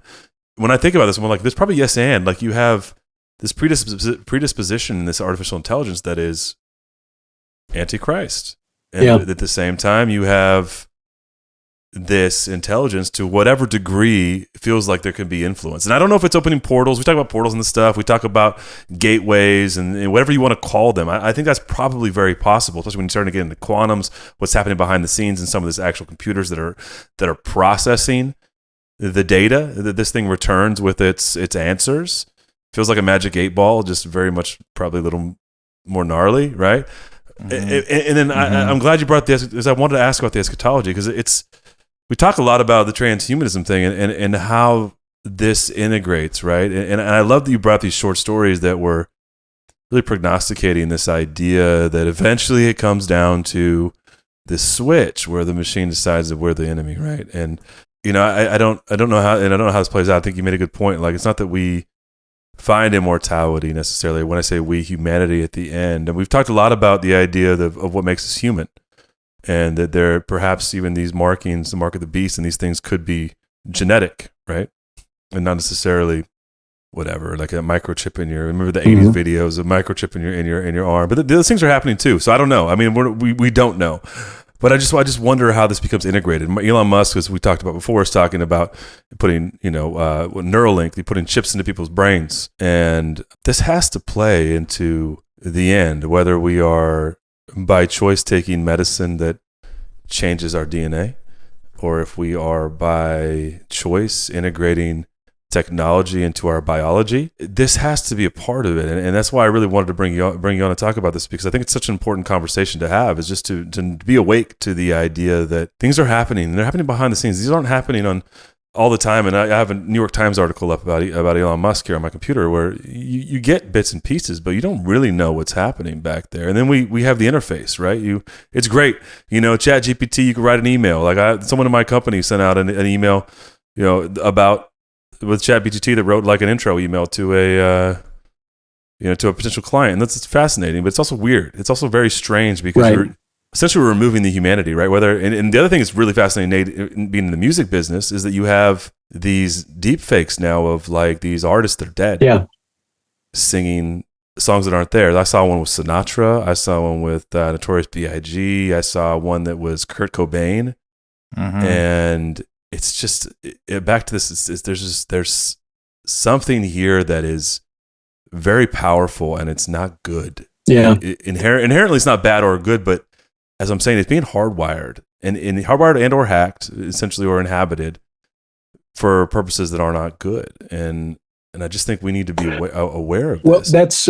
When I think about this, I'm like, there's probably yes and. Like, you have this predisposition in this artificial intelligence that is antichrist. And at the same time, you have this intelligence to whatever degree feels like there could be influence. And I don't know if it's opening portals. We talk about portals and this stuff. We talk about gateways and whatever you want to call them. I think that's probably very possible, especially when you start to get into quantums, what's happening behind the scenes in some of these actual computers that are processing the data that this thing returns with its answers. Feels like a magic 8-ball, just very much probably a little more gnarly, right? And then I'm glad you brought this, because I wanted to ask about the eschatology, because we talk a lot about the transhumanism thing and how this integrates, right? And I love that you brought these short stories that were really prognosticating this idea that eventually it comes down to this switch where the machine decides that we're the enemy, right? And I don't know how this plays out. I think you made a good point. Like, it's not that we find immortality necessarily. When I say we, humanity at the end. And we've talked a lot about the idea of what makes us human, and that there perhaps even these markings, the mark of the beast, and these things could be genetic, right? and not necessarily whatever, like a microchip in your. Remember the '80s videos of microchip in your arm, but those things are happening too. So I don't know. I mean, we don't know, but I just wonder how this becomes integrated. Elon Musk, as we talked about before, is talking about putting Neuralink, putting chips into people's brains, and this has to play into the end, whether we are by choice taking medicine that changes our DNA, or if we are by choice integrating technology into our biology. This has to be a part of it, and that's why I really wanted to bring you on to talk about this, because I think it's such an important conversation to have, is just to be awake to the idea that things are happening, and they're happening behind the scenes. These aren't happening on all the time, and I have a New York Times article up about Elon Musk here on my computer, where you get bits and pieces, but you don't really know what's happening back there. And then we have the interface, right? It's great, Chat GPT. You can write an email. Like someone in my company sent out an email, about with Chat GPT that wrote like an intro email to a potential client, and that's fascinating. But it's also weird. It's also very strange, because you're essentially removing the humanity, right? And the other thing that's really fascinating, being in the music business, is that you have these deep fakes now of like these artists that are dead, singing songs that aren't there. I saw one with Sinatra. I saw one with Notorious B.I.G. I saw one that was Kurt Cobain, and it's just back to this. There's something here that is very powerful, and it's not good. Yeah, inherently, it's not bad or good, but as I'm saying, it's being hardwired and or hacked, essentially, or inhabited for purposes that are not good. And I just think we need to be aware of this. Well, that's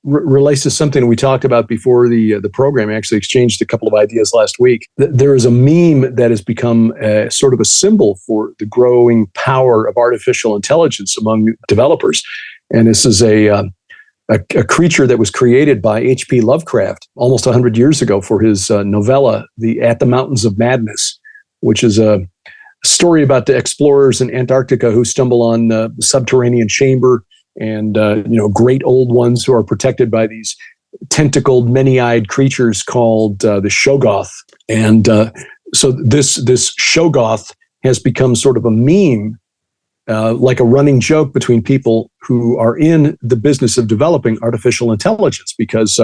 relates to something we talked about before the program. I actually exchanged a couple of ideas last week. There is a meme that has become sort of a symbol for the growing power of artificial intelligence among developers. And this is a creature that was created by H.P. Lovecraft almost 100 years ago for his novella, At the Mountains of Madness, which is a story about the explorers in Antarctica who stumble on the subterranean chamber, and great old ones who are protected by these tentacled, many-eyed creatures called the Shoggoth. And so this Shoggoth has become sort of a meme, like a running joke between people who are in the business of developing artificial intelligence, because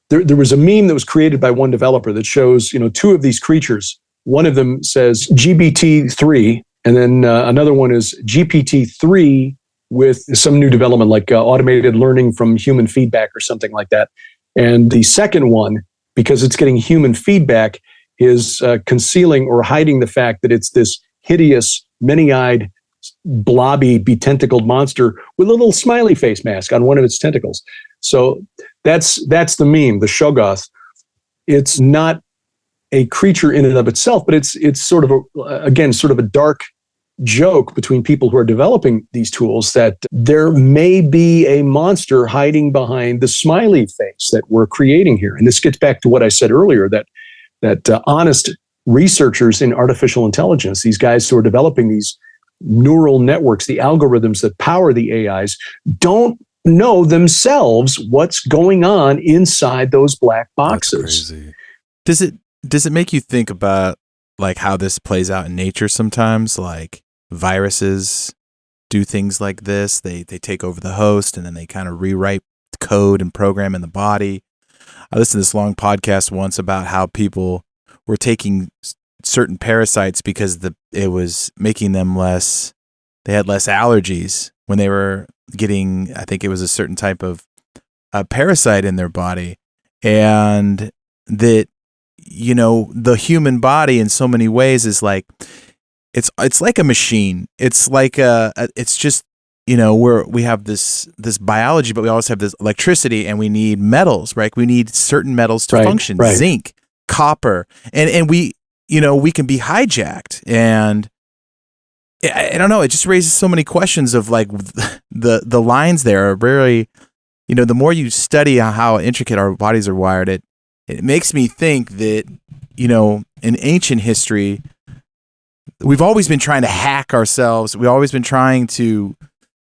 there was a meme that was created by one developer that shows two of these creatures. One of them says GPT-3, and then another one is GPT-3 with some new development like automated learning from human feedback or something like that. And the second one, because it's getting human feedback, is concealing or hiding the fact that it's this hideous, many-eyed, blobby, betentacled monster with a little smiley face mask on one of its tentacles. So that's the meme, the Shoggoth. It's not a creature in and of itself, but it's sort of a dark joke between people who are developing these tools, that there may be a monster hiding behind the smiley face that we're creating here. And this gets back to what I said earlier, that honest researchers in artificial intelligence, these guys who are developing these neural networks, the algorithms that power the AIs, don't know themselves what's going on inside those black boxes. That's crazy. Does it make you think about like how this plays out in nature sometimes? Like viruses do things like this. They take over the host, and then they kind of rewrite code and program in the body. I listened to this long podcast once about how people were taking certain parasites because it was making them they had less allergies when they were getting, I think it was a certain type of parasite in their body. And that, the human body in so many ways is like, it's like a machine. It's like it's just, we have this biology, but we also have this electricity, and we need metals, right? We need certain metals to function, zinc, copper, and we can be hijacked. And I don't know, it just raises so many questions of like the lines there are very, the more you study how intricate our bodies are wired, it makes me think that, in ancient history, we've always been trying to hack ourselves. We've always been trying to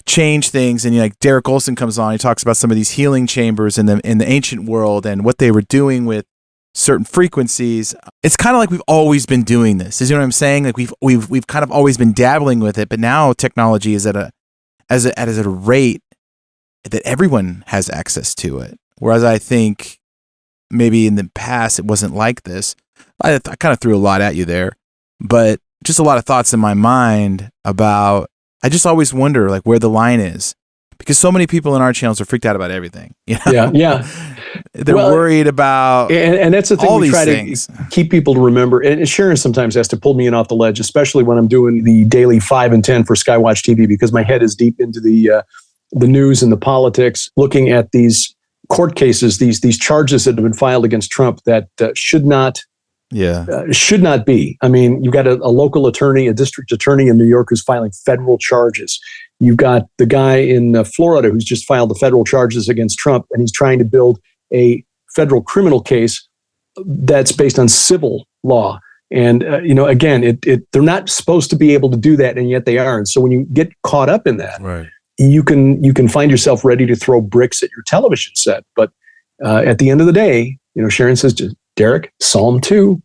change things. And like Derek Olson comes on, he talks about some of these healing chambers in the ancient world and what they were doing with certain frequencies. It's kind of like we've always been doing this. You know what I'm saying? Like we've kind of always been dabbling with it, but now technology is at a rate that everyone has access to it. Whereas I think maybe in the past it wasn't like this. I kind of threw a lot at you there, but just a lot of thoughts in my mind about, I just always wonder like where the line is, because so many people in our channels are freaked out about everything. You know? Yeah. They're worried about and that's the thing all we these try things. to keep people to remember. And Sharon sometimes has to pull me in off the ledge, especially when I'm doing the daily 5 and 10 for Skywatch TV, because my head is deep into the news and the politics, looking at these court cases, these charges that have been filed against Trump that should not be. I mean, you've got a local attorney, a district attorney in New York who's filing federal charges. You've got the guy in Florida who's just filed the federal charges against Trump, and he's trying to build a federal criminal case that's based on civil law. And again, they're not supposed to be able to do that, and yet they are. And so when you get caught up in that, right, you can find yourself ready to throw bricks at your television set. But at the end of the day, Sharon says, Derek, Psalm 2,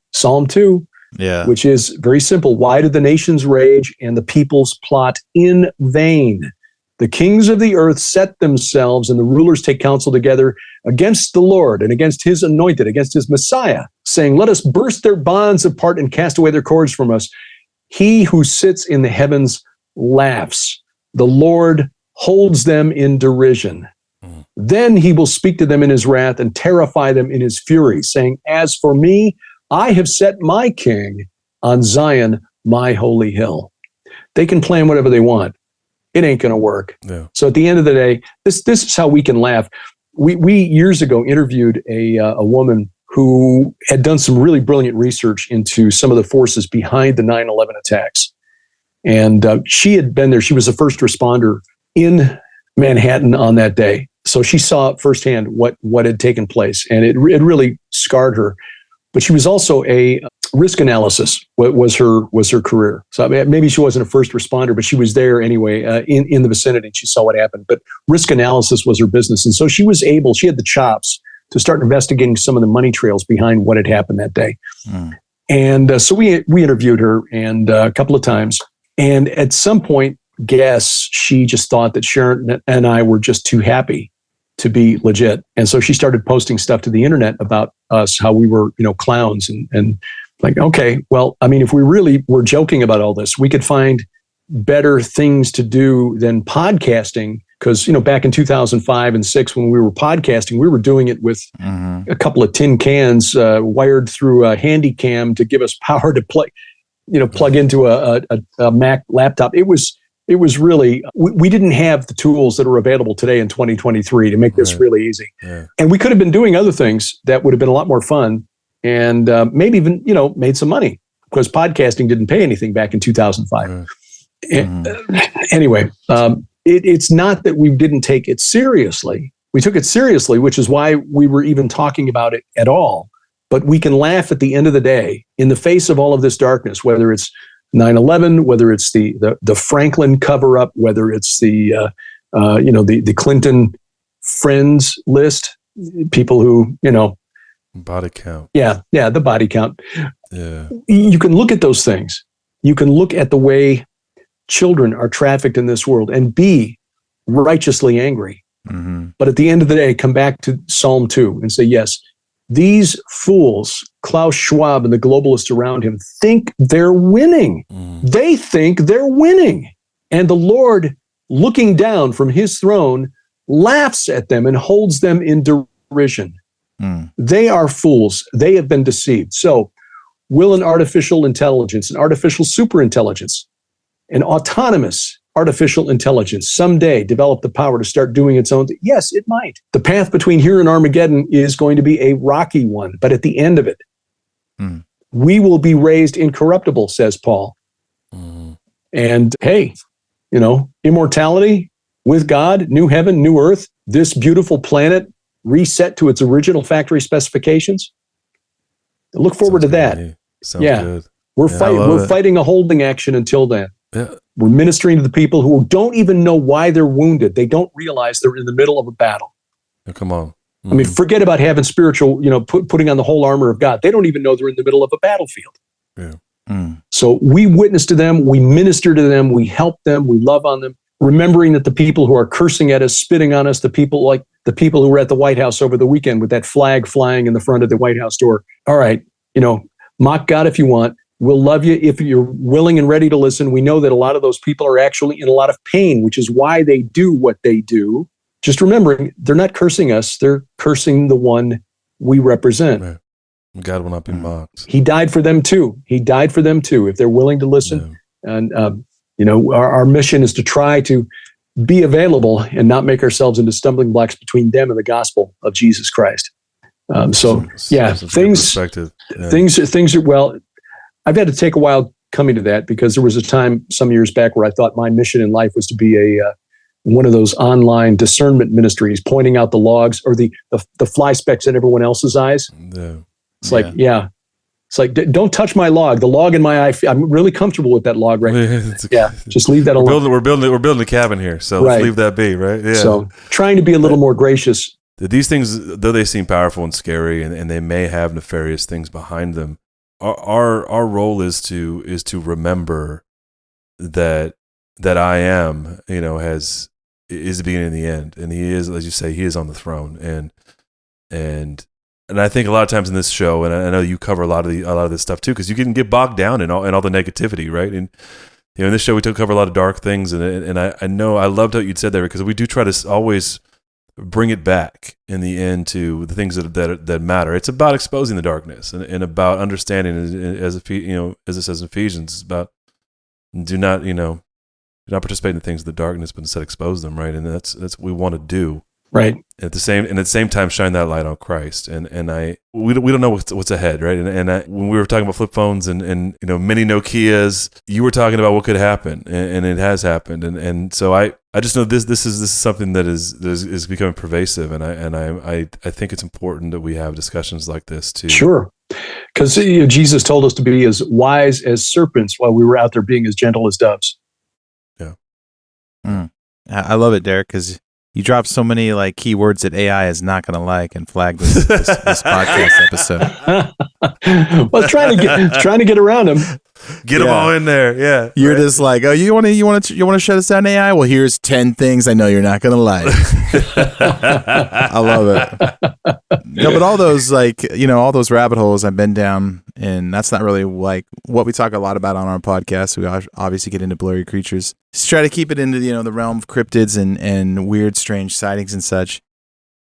which is very simple. Why did the nations rage and the peoples plot in vain? The kings of the earth set themselves and the rulers take counsel together against the Lord and against his anointed, against his Messiah, saying, let us burst their bonds apart and cast away their cords from us. He who sits in the heavens laughs. The Lord holds them in derision. Then he will speak to them in his wrath and terrify them in his fury, saying, as for me, I have set my king on Zion, my holy hill. They can plan whatever they want. It ain't going to work. Yeah. So at the end of the day, this is how we can laugh. We years ago interviewed a woman who had done some really brilliant research into some of the forces behind the 9/11 attacks. And she had been there. She was a first responder in Manhattan on that day. So she saw firsthand what had taken place, and it really scarred her. But she was also a risk analysis was her career. So I mean, maybe she wasn't a first responder, but she was there anyway in the vicinity. And she saw what happened. But risk analysis was her business, and so she had the chops to start investigating some of the money trails behind what had happened that day. And so we interviewed her and a couple of times, and at some point, she just thought that Sharon and I were just too happy to be legit. And so she started posting stuff to the internet about us, how we were, clowns and like, okay, well, I mean, if we really were joking about all this, we could find better things to do than podcasting. Because, back in 2005 and 6, when we were podcasting, we were doing it with a couple of tin cans wired through a handy cam to give us power to plug into a Mac laptop. It was really, we didn't have the tools that are available today in 2023 to make this really easy. Yeah. And we could have been doing other things that would have been a lot more fun and maybe even, made some money, because podcasting didn't pay anything back in 2005. Anyway, it's not that we didn't take it seriously. We took it seriously, which is why we were even talking about it at all. But we can laugh at the end of the day in the face of all of this darkness, whether it's 9/11, whether it's the Franklin cover-up, whether it's the Clinton friends list, people who, body count. Yeah, the body count. Yeah. You can look at those things. You can look at the way children are trafficked in this world and be righteously angry. But at the end of the day, come back to Psalm 2 and say, yes, these fools, Klaus Schwab and the globalists around him, think they're winning. They think they're winning. And the Lord, looking down from his throne, laughs at them and holds them in derision. They are fools. They have been deceived. So will an artificial intelligence, an artificial superintelligence, an autonomous artificial intelligence someday develop the power to start doing its own thing? Yes, it might. The path between here and Armageddon is going to be a rocky one, but at the end of it, we will be raised incorruptible, says Paul. And hey, immortality with God, new heaven, new earth, this beautiful planet reset to its original factory specifications. Look forward to that. Sounds good. We're fighting a holding action until then. Yeah. We're ministering to the people who don't even know why they're wounded. They don't realize they're in the middle of a battle. Come on. I mean, forget about having spiritual, putting on the whole armor of God. They don't even know they're in the middle of a battlefield. Yeah. So we witness to them, we minister to them, we help them, we love on them, remembering that the people who are cursing at us, spitting on us, the people who were at the White House over the weekend with that flag flying in the front of the White House door. All right, mock God if you want. We'll love you if you're willing and ready to listen. We know that a lot of those people are actually in a lot of pain, which is why they do what they do. Just remembering, they're not cursing us, they're cursing the one we represent. Right. God will not be mocked. He died for them too. If they're willing to listen. Yeah. And, our mission is to try to be available and not make ourselves into stumbling blocks between them and the gospel of Jesus Christ. Things are, well, I've had to take a while coming to that because there was a time some years back where I thought my mission in life was to be one of those online discernment ministries, pointing out the logs or the fly specks in everyone else's eyes. It's like, it's like, don't touch my log. The log in my eye, I'm really comfortable with that log right now. Just leave that alone. We're building a cabin here, so let's leave that be, right? Yeah. So trying to be a little more gracious. These things, though they seem powerful and scary, and they may have nefarious things behind them, our role is to remember that I am, is the beginning and the end, and he is, as you say, he is on the throne, and I think a lot of times in this show, and I know you cover a lot of this stuff too, because you can get bogged down in all the negativity, right? And in this show we cover a lot of dark things, and I know I loved how you'd said that, because we do try to always bring it back in the end to the things that matter. It's about exposing the darkness and about understanding, as it says in Ephesians, it's about do not participate in the things of the darkness, but instead expose them, right? And that's what we want to do. Right. At the same time, shine that light on Christ, and we don't know what's ahead, right? And when we were talking about flip phones and mini Nokias, you were talking about what could happen, and it has happened, and so I just know this is something that is becoming pervasive, and I think it's important that we have discussions like this too. Sure, because Jesus told us to be as wise as serpents while we were out there being as gentle as doves. Yeah, I love it, Derek, because you dropped so many keywords that AI is not going to like and flag this podcast episode. Well, trying to get around them. Get them all in there. Yeah. You're just like, oh, you want to shut us down, AI? Well, here's 10 things I know you're not going to like. I love it. No, but all those all those rabbit holes I've been down, and that's not really what we talk a lot about on our podcast. We obviously get into Blurry Creatures. Just try to keep it into the realm of cryptids and weird, strange sightings and such.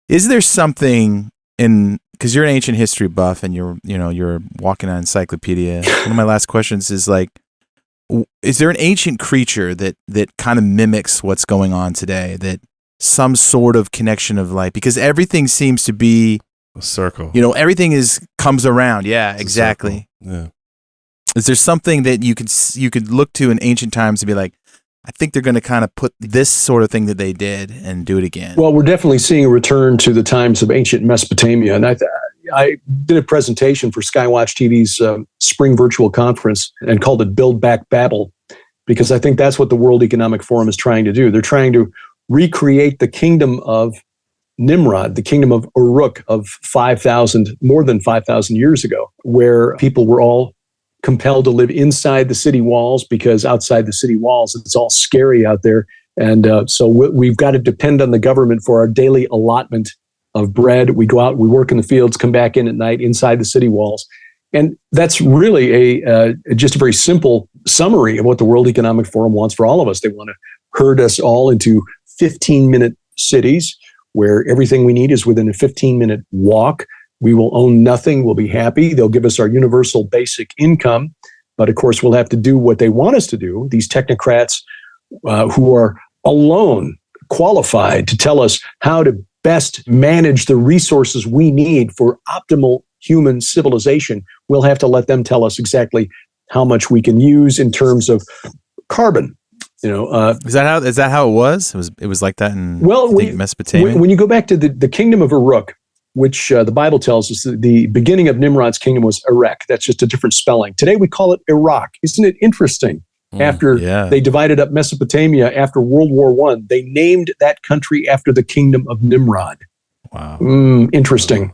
Is there something because you're an ancient history buff and you're walking on encyclopedia. One of my last questions is is there an ancient creature that kind of mimics what's going on today, that some sort of connection of because everything seems to be a circle. Everything comes around. Yeah, exactly. Yeah. Is there something that you could look to in ancient times and be like, I think they're going to kind of put this sort of thing that they did and do it again? Well, we're definitely seeing a return to the times of ancient Mesopotamia. And I did a presentation for Skywatch TV's spring virtual conference and called it Build Back Babel, because I think that's what the World Economic Forum is trying to do. They're trying to recreate the kingdom of Nimrod, the kingdom of Uruk of more than 5,000 years ago, where people were all compelled to live inside the city walls, because outside the city walls, it's all scary out there. And so we've got to depend on the government for our daily allotment of bread. We go out, we work in the fields, come back in at night inside the city walls. And that's really just a very simple summary of what the World Economic Forum wants for all of us. They want to herd us all into 15-minute cities where everything we need is within a 15-minute walk. We will own nothing. We'll be happy. They'll give us our universal basic income. But of course, we'll have to do what they want us to do. These technocrats who are alone qualified to tell us how to best manage the resources we need for optimal human civilization, we'll have to let them tell us exactly how much we can use in terms of carbon. Is that how it was? It was like that in Mesopotamia. When you go back to the kingdom of Uruk, which the Bible tells us that the beginning of Nimrod's kingdom was Erech. That's just a different spelling. Today we call it Iraq. Isn't it interesting? After they divided up Mesopotamia after World War I, they named that country after the kingdom of Nimrod. Wow. Interesting.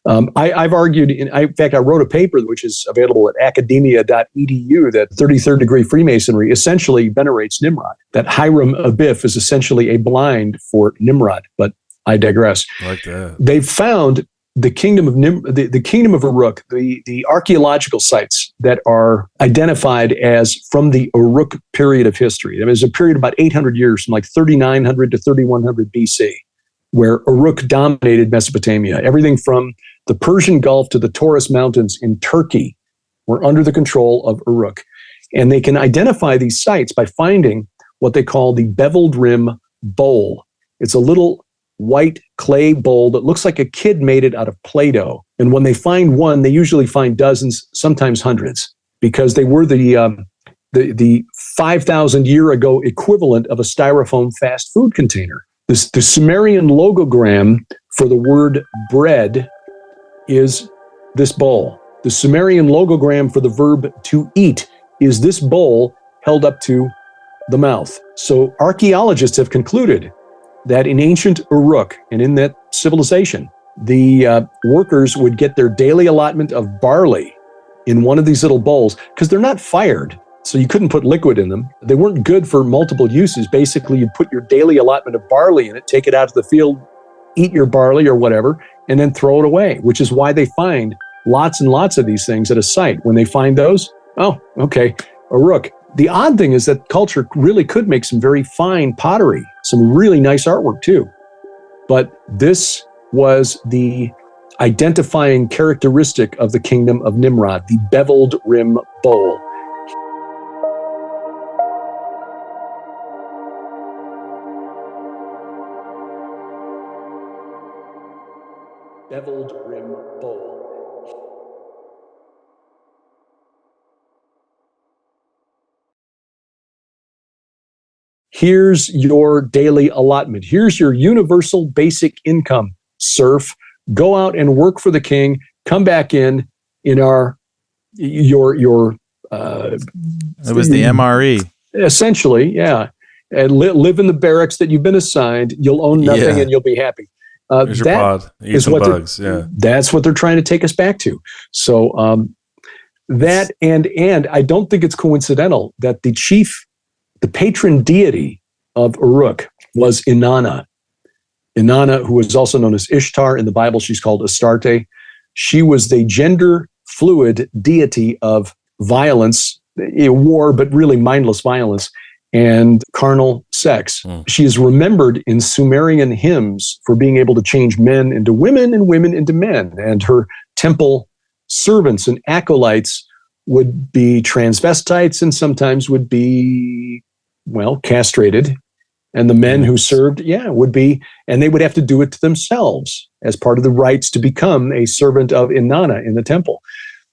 I've argued, in fact, I wrote a paper which is available at academia.edu that 33rd degree Freemasonry essentially venerates Nimrod, that Hiram Abiff is essentially a blind for Nimrod, but I digress. I like that. They've found the kingdom of the kingdom of Uruk, the archaeological sites that are identified as from the Uruk period of history. There's a period of about 800 years, from like 3900 to 3100 BC, where Uruk dominated Mesopotamia. Everything from the Persian Gulf to the Taurus Mountains in Turkey were under the control of Uruk. And they can identify these sites by finding what they call the beveled rim bowl. It's a little white clay bowl that looks like a kid made it out of Play-Doh. And when they find one, they usually find dozens, sometimes hundreds, because they were the 5,000 year ago equivalent of a styrofoam fast food container. The Sumerian logogram for the word bread is this bowl. The Sumerian logogram for the verb to eat is this bowl held up to the mouth. So archaeologists have concluded that in ancient Uruk and in that civilization, the workers would get their daily allotment of barley in one of these little bowls, because they're not fired, so you couldn't put liquid in them. They weren't good for multiple uses. Basically, you'd put your daily allotment of barley in it, take it out to the field, eat your barley or whatever, and then throw it away, which is why they find lots and lots of these things at a site. When they find those, oh, okay, Uruk. The odd thing is that culture really could make some very fine pottery, some really nice artwork too. But this was the identifying characteristic of the kingdom of Nimrod, the beveled rim bowl. Beveled rim bowl. Here's your daily allotment. Here's your universal basic income, serf. Go out and work for the king. Come back in your It was the MRE. Essentially, yeah. And live in the barracks that you've been assigned. You'll own nothing and you'll be happy. There's your pod. Eat some bugs. Yeah. That's what they're trying to take us back to. So that and I don't think it's coincidental that the patron deity of Uruk was Inanna. Inanna, who is also known as Ishtar. In the Bible, she's called Astarte. She was the gender fluid deity of violence, war, but really mindless violence, and carnal sex. She is remembered in Sumerian hymns for being able to change men into women and women into men. And her temple servants and acolytes would be transvestites and sometimes would be, well, castrated. And the men who served, would be, and they would have to do it to themselves as part of the rites to become a servant of Inanna in the temple.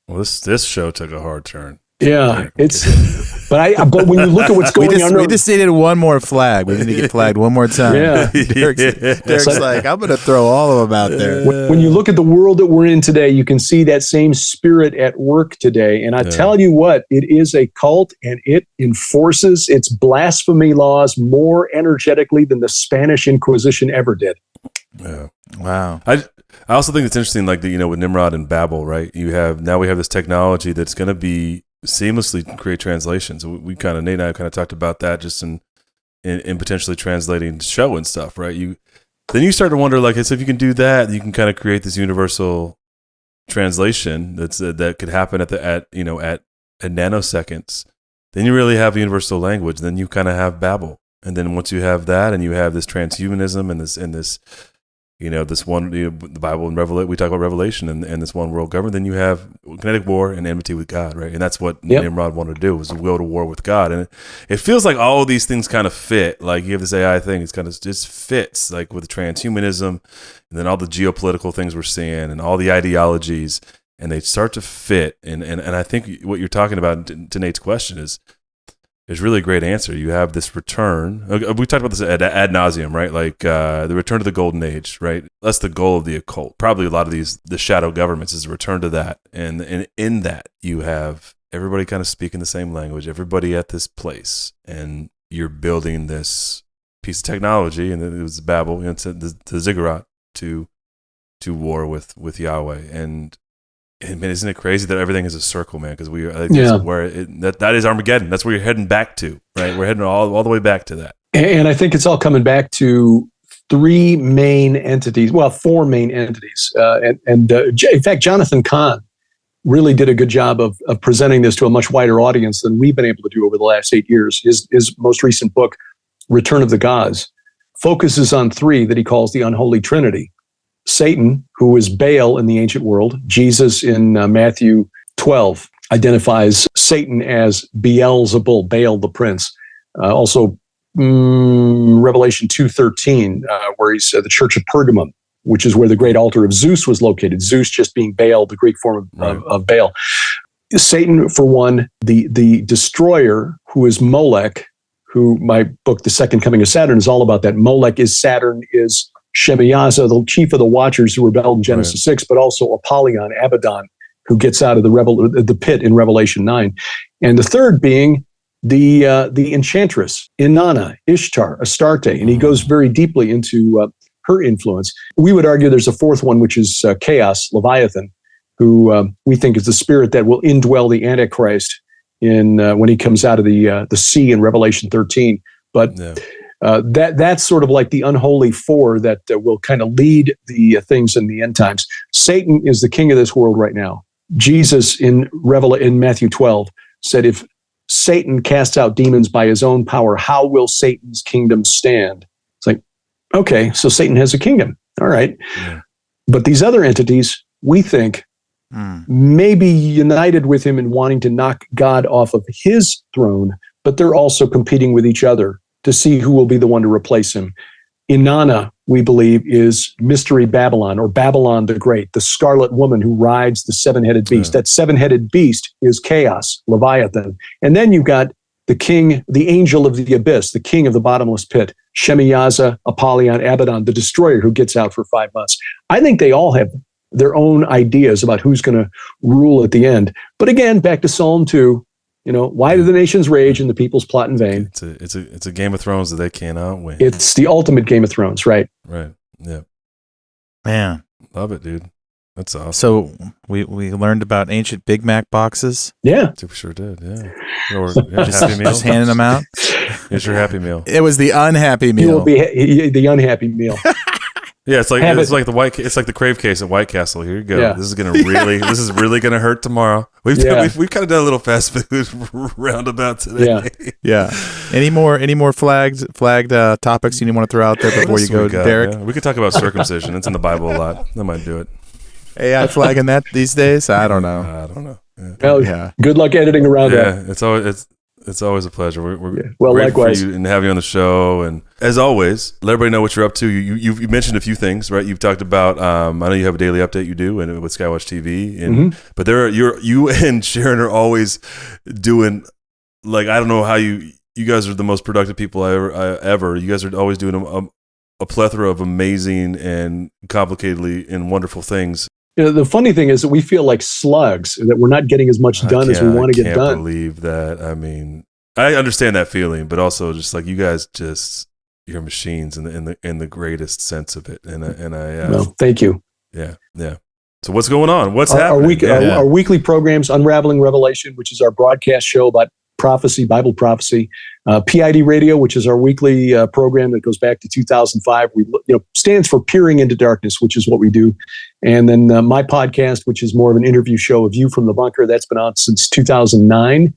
Well, this show took a hard turn. Yeah, but when you look at what's going on, we just needed one more flag. We need to get flagged one more time. Yeah, Derek's like, I'm going to throw all of them out there. When you look at the world that we're in today, you can see that same spirit at work today. And I tell you what, it is a cult, and it enforces its blasphemy laws more energetically than the Spanish Inquisition ever did. Yeah. Wow. I also think it's interesting, like with Nimrod and Babel, right? We have this technology that's going to be seamlessly create translations. Nate and I kind of talked about that just in potentially translating the show and stuff, right? Then you start to wonder, like, so if you can do that, you can kind of create this universal translation that could happen at nanoseconds. Then you really have universal language. Then you kind of have Babel, and then once you have that, and you have this transhumanism and this. This one, the Bible and Revelation, we talk about Revelation and this one world government, then you have kinetic war and enmity with God, right? And that's what Nimrod wanted to do, was go to war with God. And it feels like all of these things kind of fit. Like you have this AI thing, it's kind of just fits, like with transhumanism and then all the geopolitical things we're seeing and all the ideologies, and they start to fit. And I think what you're talking about to Nate's question is really a great answer. You have this return. We talked about this ad nauseum, right? Like the return to the golden age, right? That's the goal of the occult. Probably a lot of the shadow governments is a return to that. And in that, you have everybody kind of speaking the same language, everybody at this place. And you're building this piece of technology, and it was Babel, the ziggurat, to to war with Yahweh. And man, isn't it crazy that everything is a circle, man? Because that is Armageddon. That's where you're heading back to, right? We're heading all the way back to that. And I think it's all coming back to four main entities. In fact, Jonathan Cahn really did a good job of presenting this to a much wider audience than we've been able to do over the last 8 years. His most recent book, Return of the Gods, focuses on three that he calls the unholy trinity. Satan, who is Baal in the ancient world. Jesus in Matthew 12 identifies Satan as Beelzebul, Baal the prince. Also, Revelation 2:13, where he's the church of Pergamum, which is where the great altar of Zeus was located. Zeus just being Baal, the Greek form of Baal. Satan, for one, the destroyer, who is Molech, who my book, The Second Coming of Saturn, is all about that. Molech is Saturn, is Shemiyaza, the chief of the Watchers who rebelled in Genesis 6, but also Apollyon, Abaddon, who gets out of the pit in Revelation 9. And the third being the enchantress, Inanna, Ishtar, Astarte, and he goes very deeply into her influence. We would argue there's a fourth one, which is Chaos, Leviathan, who we think is the spirit that will indwell the Antichrist when he comes out of the sea in Revelation 13. But that's sort of like the unholy four that will kind of lead the things in the end times. Satan is the king of this world right now. Jesus in Matthew 12 said, if Satan casts out demons by his own power, how will Satan's kingdom stand? It's like, okay, so Satan has a kingdom. All right. Yeah. But these other entities, we think, may be united with him in wanting to knock God off of his throne, but they're also competing with each other to see who will be the one to replace him. Inanna, we believe, is Mystery Babylon, or Babylon the Great, the scarlet woman who rides the seven-headed beast. That seven-headed beast is Chaos, Leviathan. And then you've got the king, the angel of the abyss, the king of the bottomless pit, Shemiyaza, Apollyon, Abaddon, the destroyer who gets out for 5 months. I think they all have their own ideas about who's going to rule at the end. But again, back to Psalm 2, why do the nations rage and the peoples plot in vain? It's a Game of Thrones that they cannot win. It's the ultimate Game of Thrones, right? Right. Yeah. Man. Love it, dude. That's awesome. So we learned about ancient Big Mac boxes. Yeah. We sure did, yeah. Or Happy Meal. Just handing them out. Here's your Happy Meal. It was the unhappy meal. It will be the unhappy meal. Yeah, it's like the crave case at White Castle. Here you go. Yeah. This is really gonna hurt tomorrow. We've kind of done a little fast food roundabout today. Yeah. Any more flagged topics you want to throw out there before you go, Derek? Yeah. We could talk about circumcision. It's in the Bible a lot. That might do it. AI flagging that these days? I don't know. Yeah. Well, good luck editing around that. It's always a pleasure. We're well, grateful likewise, for you and have you on the show. And as always, let everybody know what you're up to. You mentioned a few things, right? You've talked about. I know you have a daily update you do, and with Skywatch TV, and but you and Sharon are always doing, like, I don't know how you guys are the most productive people ever. You guys are always doing a plethora of amazing and complicatedly and wonderful things. The funny thing is that we feel like slugs, that we're not getting as much done as we want to get done. I can't believe that. I mean, I understand that feeling, but also just like you guys, you're machines in the greatest sense of it. And I well, thank you. Yeah. So what's going on? What's happening? Our weekly programs, Unraveling Revelation, which is our broadcast show about prophecy, Bible prophecy. PID Radio, which is our weekly program that goes back to 2005. We stands for Peering into Darkness, which is what we do. And then my podcast, which is more of an interview show, A View from the Bunker, that's been out since 2009,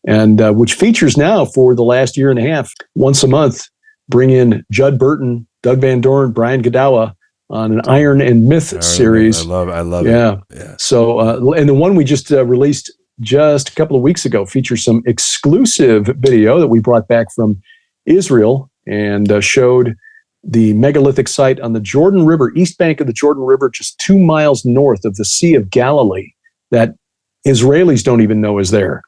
and which features now for the last year and a half, once a month, bring in Judd Burton, Doug Van Dorn, Brian Godawa on an Iron and Myth series. I love it. Yeah. So, and the one we just released just a couple of weeks ago features some exclusive video that we brought back from Israel and showed the megalithic site on the Jordan River, east bank of the Jordan River, just 2 miles north of the Sea of Galilee, that Israelis don't even know is there.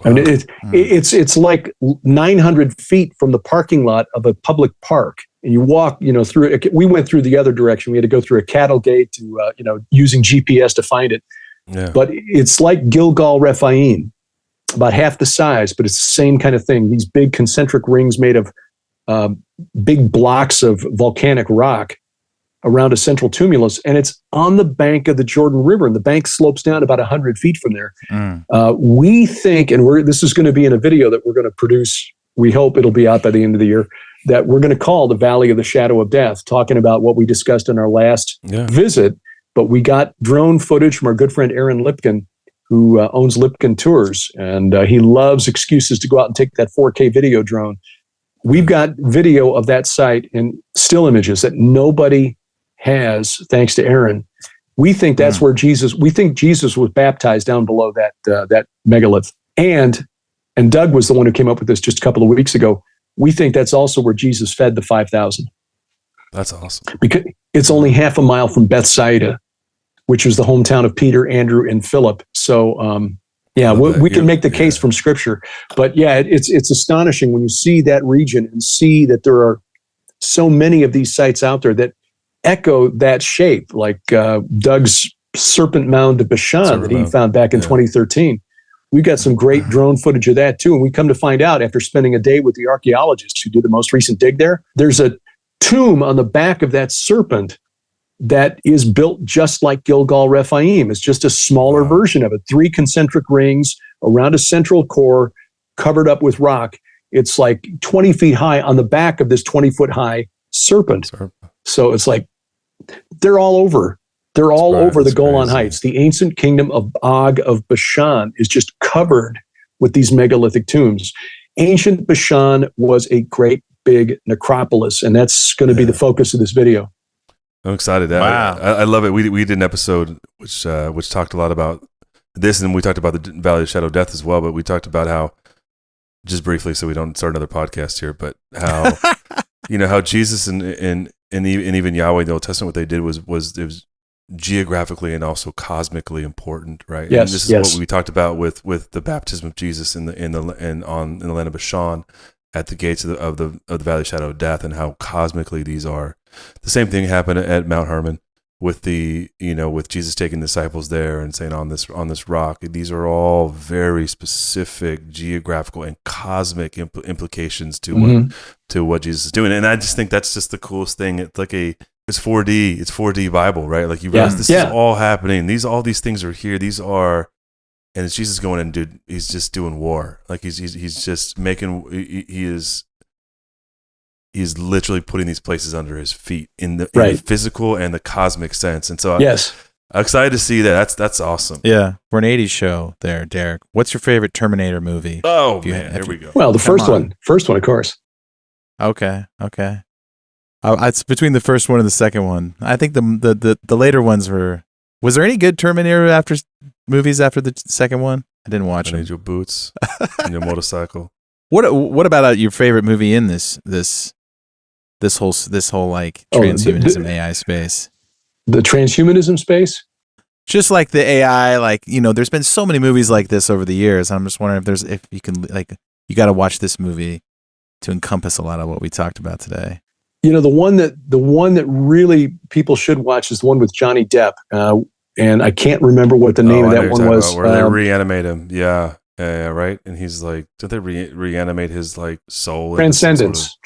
Wow. I mean, it's like 900 feet from the parking lot of a public park. And you walk, through it. We went through the other direction. We had to go through a cattle gate to, using GPS to find it. Yeah. But it's like Gilgal Rephaim, about half the size, but it's the same kind of thing. These big concentric rings made of big blocks of volcanic rock. around a central tumulus, and it's on the bank of the Jordan River, and the bank slopes down about 100 feet from there. We think, and this is going to be in a video that we're going to produce, we hope it'll be out by the end of the year, that we're going to call the Valley of the Shadow of Death, talking about what we discussed in our last visit. But we got drone footage from our good friend Aaron Lipkin, who owns Lipkin Tours, and he loves excuses to go out and take that 4K video drone. We've got video of that site and still images that nobody has, thanks to Aaron. We think that's where Jesus was baptized down below that megalith. And Doug was the one who came up with this just a couple of weeks ago. We think that's also where Jesus fed the 5,000. That's awesome. Because it's only half a mile from Bethsaida, which was the hometown of Peter, Andrew, and Philip. So, we can make the case from Scripture. But it's astonishing when you see that region and see that there are so many of these sites out there that echo that shape, like Doug's Serpent Mound of Bashan that he found back in 2013. We've got some great drone footage of that too. And we come to find out after spending a day with the archaeologists who did the most recent dig there, there's a tomb on the back of that serpent that is built just like Gilgal Rephaim. It's just a smaller version of it. 3 concentric rings around a central core covered up with rock. It's like 20 feet high on the back of this 20-foot high serpent. So it's like they're all over. They're all over the Golan Heights. The ancient kingdom of Og of Bashan is just covered with these megalithic tombs. Ancient Bashan was a great big necropolis, and that's going to be the focus of this video. I'm excited. Wow. I love it. We did an episode which talked a lot about this, and we talked about the Valley of Shadow of Death as well, but we talked about how, just briefly so we don't start another podcast here, but how how Jesus and even Yahweh in the Old Testament, what they did was it was geographically and also cosmically important, right? Yes, and this is what we talked about with the baptism of Jesus in the land of Bashan at the gates of the Valley of Shadow of Death, and how cosmically these are. The same thing happened at Mount Hermon with with Jesus taking disciples there and saying on this rock. These are all very specific geographical and cosmic implications to what Jesus is doing. And I just think that's just the coolest thing. It's like it's 4D. It's 4D Bible, right? Like you realize this is all happening. All these things are here. And it's Jesus going in, dude. He's just doing war. Like he's just making. He's literally putting these places under his feet in the physical and the cosmic sense. And so I'm excited to see that. That's awesome. Yeah. For an 80s show there, Derek, what's your favorite Terminator movie? Oh, man. Here we go. Well, the first one, of course. Okay. It's between the first one and the second one. I think the later ones were. Was there any good Terminator movies after the second one? I didn't watch them. Your boots and your motorcycle. What about your favorite movie in this whole like transhumanism AI space? The transhumanism space? Just like the AI, like, there's been so many movies like this over the years. I'm just wondering if you can, like, you got to watch this movie to encompass a lot of what we talked about today. The one that really people should watch is the one with Johnny Depp. And I can't remember what the name of that one was. Where they reanimate him. Yeah, right. And he's like, did they reanimate his like soul? Transcendence.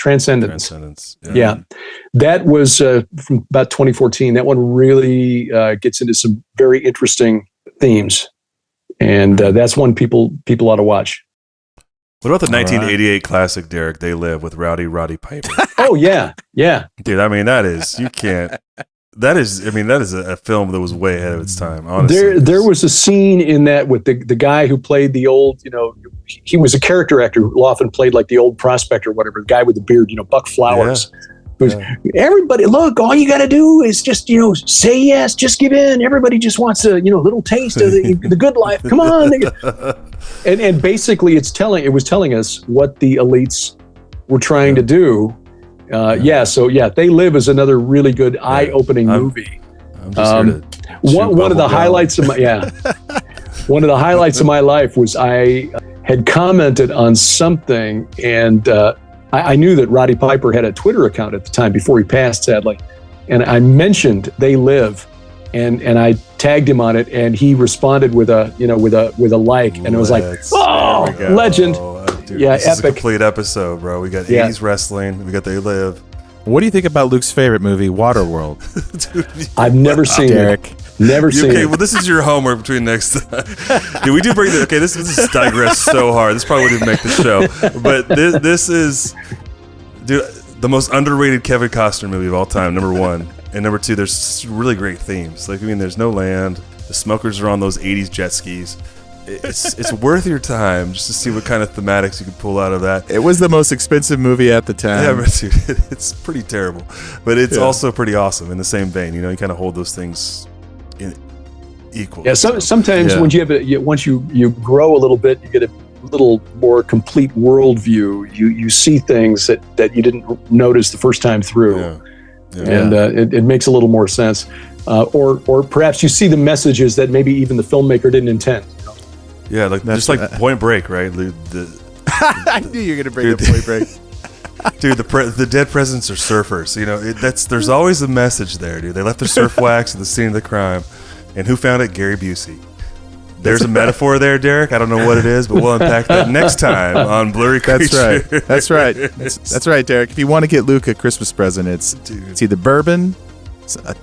Yeah. That was from about 2014. That one really gets into some very interesting themes, and that's one people ought to watch. What about the 1988 classic, Derek? They Live with Roddy Piper. Oh yeah. Dude, I mean that is a film that was way ahead of its time. Honestly, there was a scene in that with the guy who played the old, he was a character actor who often played like the old prospector, whatever, the guy with the beard, Buck Flowers. Everybody, look, all you got to do is just, say yes, just give in. Everybody just wants a, little taste of the good life. Come on. And basically it was telling us what the elites were trying to do. They Live is another really good eye-opening movie. One of the highlights of my life was I had commented on something, and I knew that Roddy Piper had a Twitter account at the time before he passed, sadly, and I mentioned They Live, and I tagged him on it, and he responded with a like, and it was like, oh, legend. Dude, this epic. is a complete episode, bro. We got 80s wrestling. We got They Live. What do you think about Luke's favorite movie, Waterworld? Dude, I've never seen Derek. it. Never seen okay, it. well, this is your homework between next time. Dude, we do bring okay, this is digress so hard. This probably wouldn't make the show. But this is, dude, the most underrated Kevin Costner movie of all time, number one. And number two, there's really great themes. Like, I mean, there's no land. The smokers are on those 80s jet skis. It's worth your time just to see what kind of thematics you can pull out of that. It was the most expensive movie at the time. Yeah, but dude, it's pretty terrible. But it's also pretty awesome in the same vein. You know, you kind of hold those things in equal. Yeah, sometimes when once you grow a little bit, you get a little more complete worldview. You see things that you didn't notice the first time through, and it makes a little more sense. Or perhaps you see the messages that maybe even the filmmaker didn't intend. You know? Yeah, like just like Point Break, right? I knew you were gonna bring up Point Break. Dude, the dead presidents are surfers. You know, there's always a message there, dude. They left their surf wax at the scene of the crime, and who found it? Gary Busey. There's a metaphor there, Derek. I don't know what it is, but we'll unpack that next time on Blurry Creatures. That's right. That's right, Derek. If you want to get Luke a Christmas present, it's either bourbon,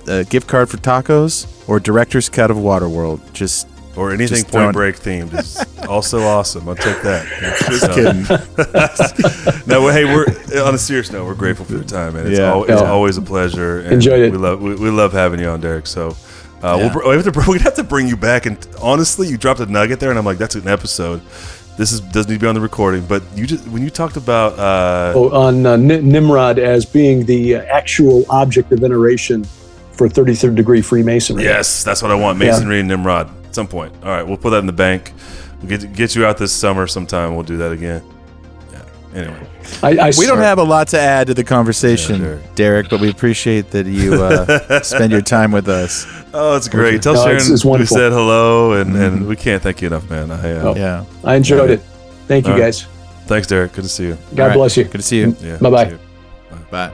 a gift card for tacos, or director's cut of Waterworld. Or anything Point Break themed is also awesome. I'll take that. Just kidding. No, hey, we're on a serious note. We're grateful for your time, man. It's always a pleasure. And enjoyed it. We love having you on, Derek. So we're gonna have to bring you back. And honestly, you dropped a nugget there, and I'm like, that's an episode. Doesn't need to be on the recording. But when you talked about on Nimrod as being the actual object of veneration for 33rd degree Freemasonry. Yes, that's what I want. Masonry and Nimrod. At some point. All right, we'll put that in the bank. We'll get you out this summer sometime. We'll do that again. Yeah. Anyway, we don't have a lot to add to the conversation, Derek, but we appreciate that you spend your time with us. Oh, it's great. Tell Sharon we said hello, and we can't thank you enough, man. I enjoyed it. Thank you, guys. Thanks, Derek. Good to see you. God bless you. Good to see you. Yeah, Bye-bye. Bye.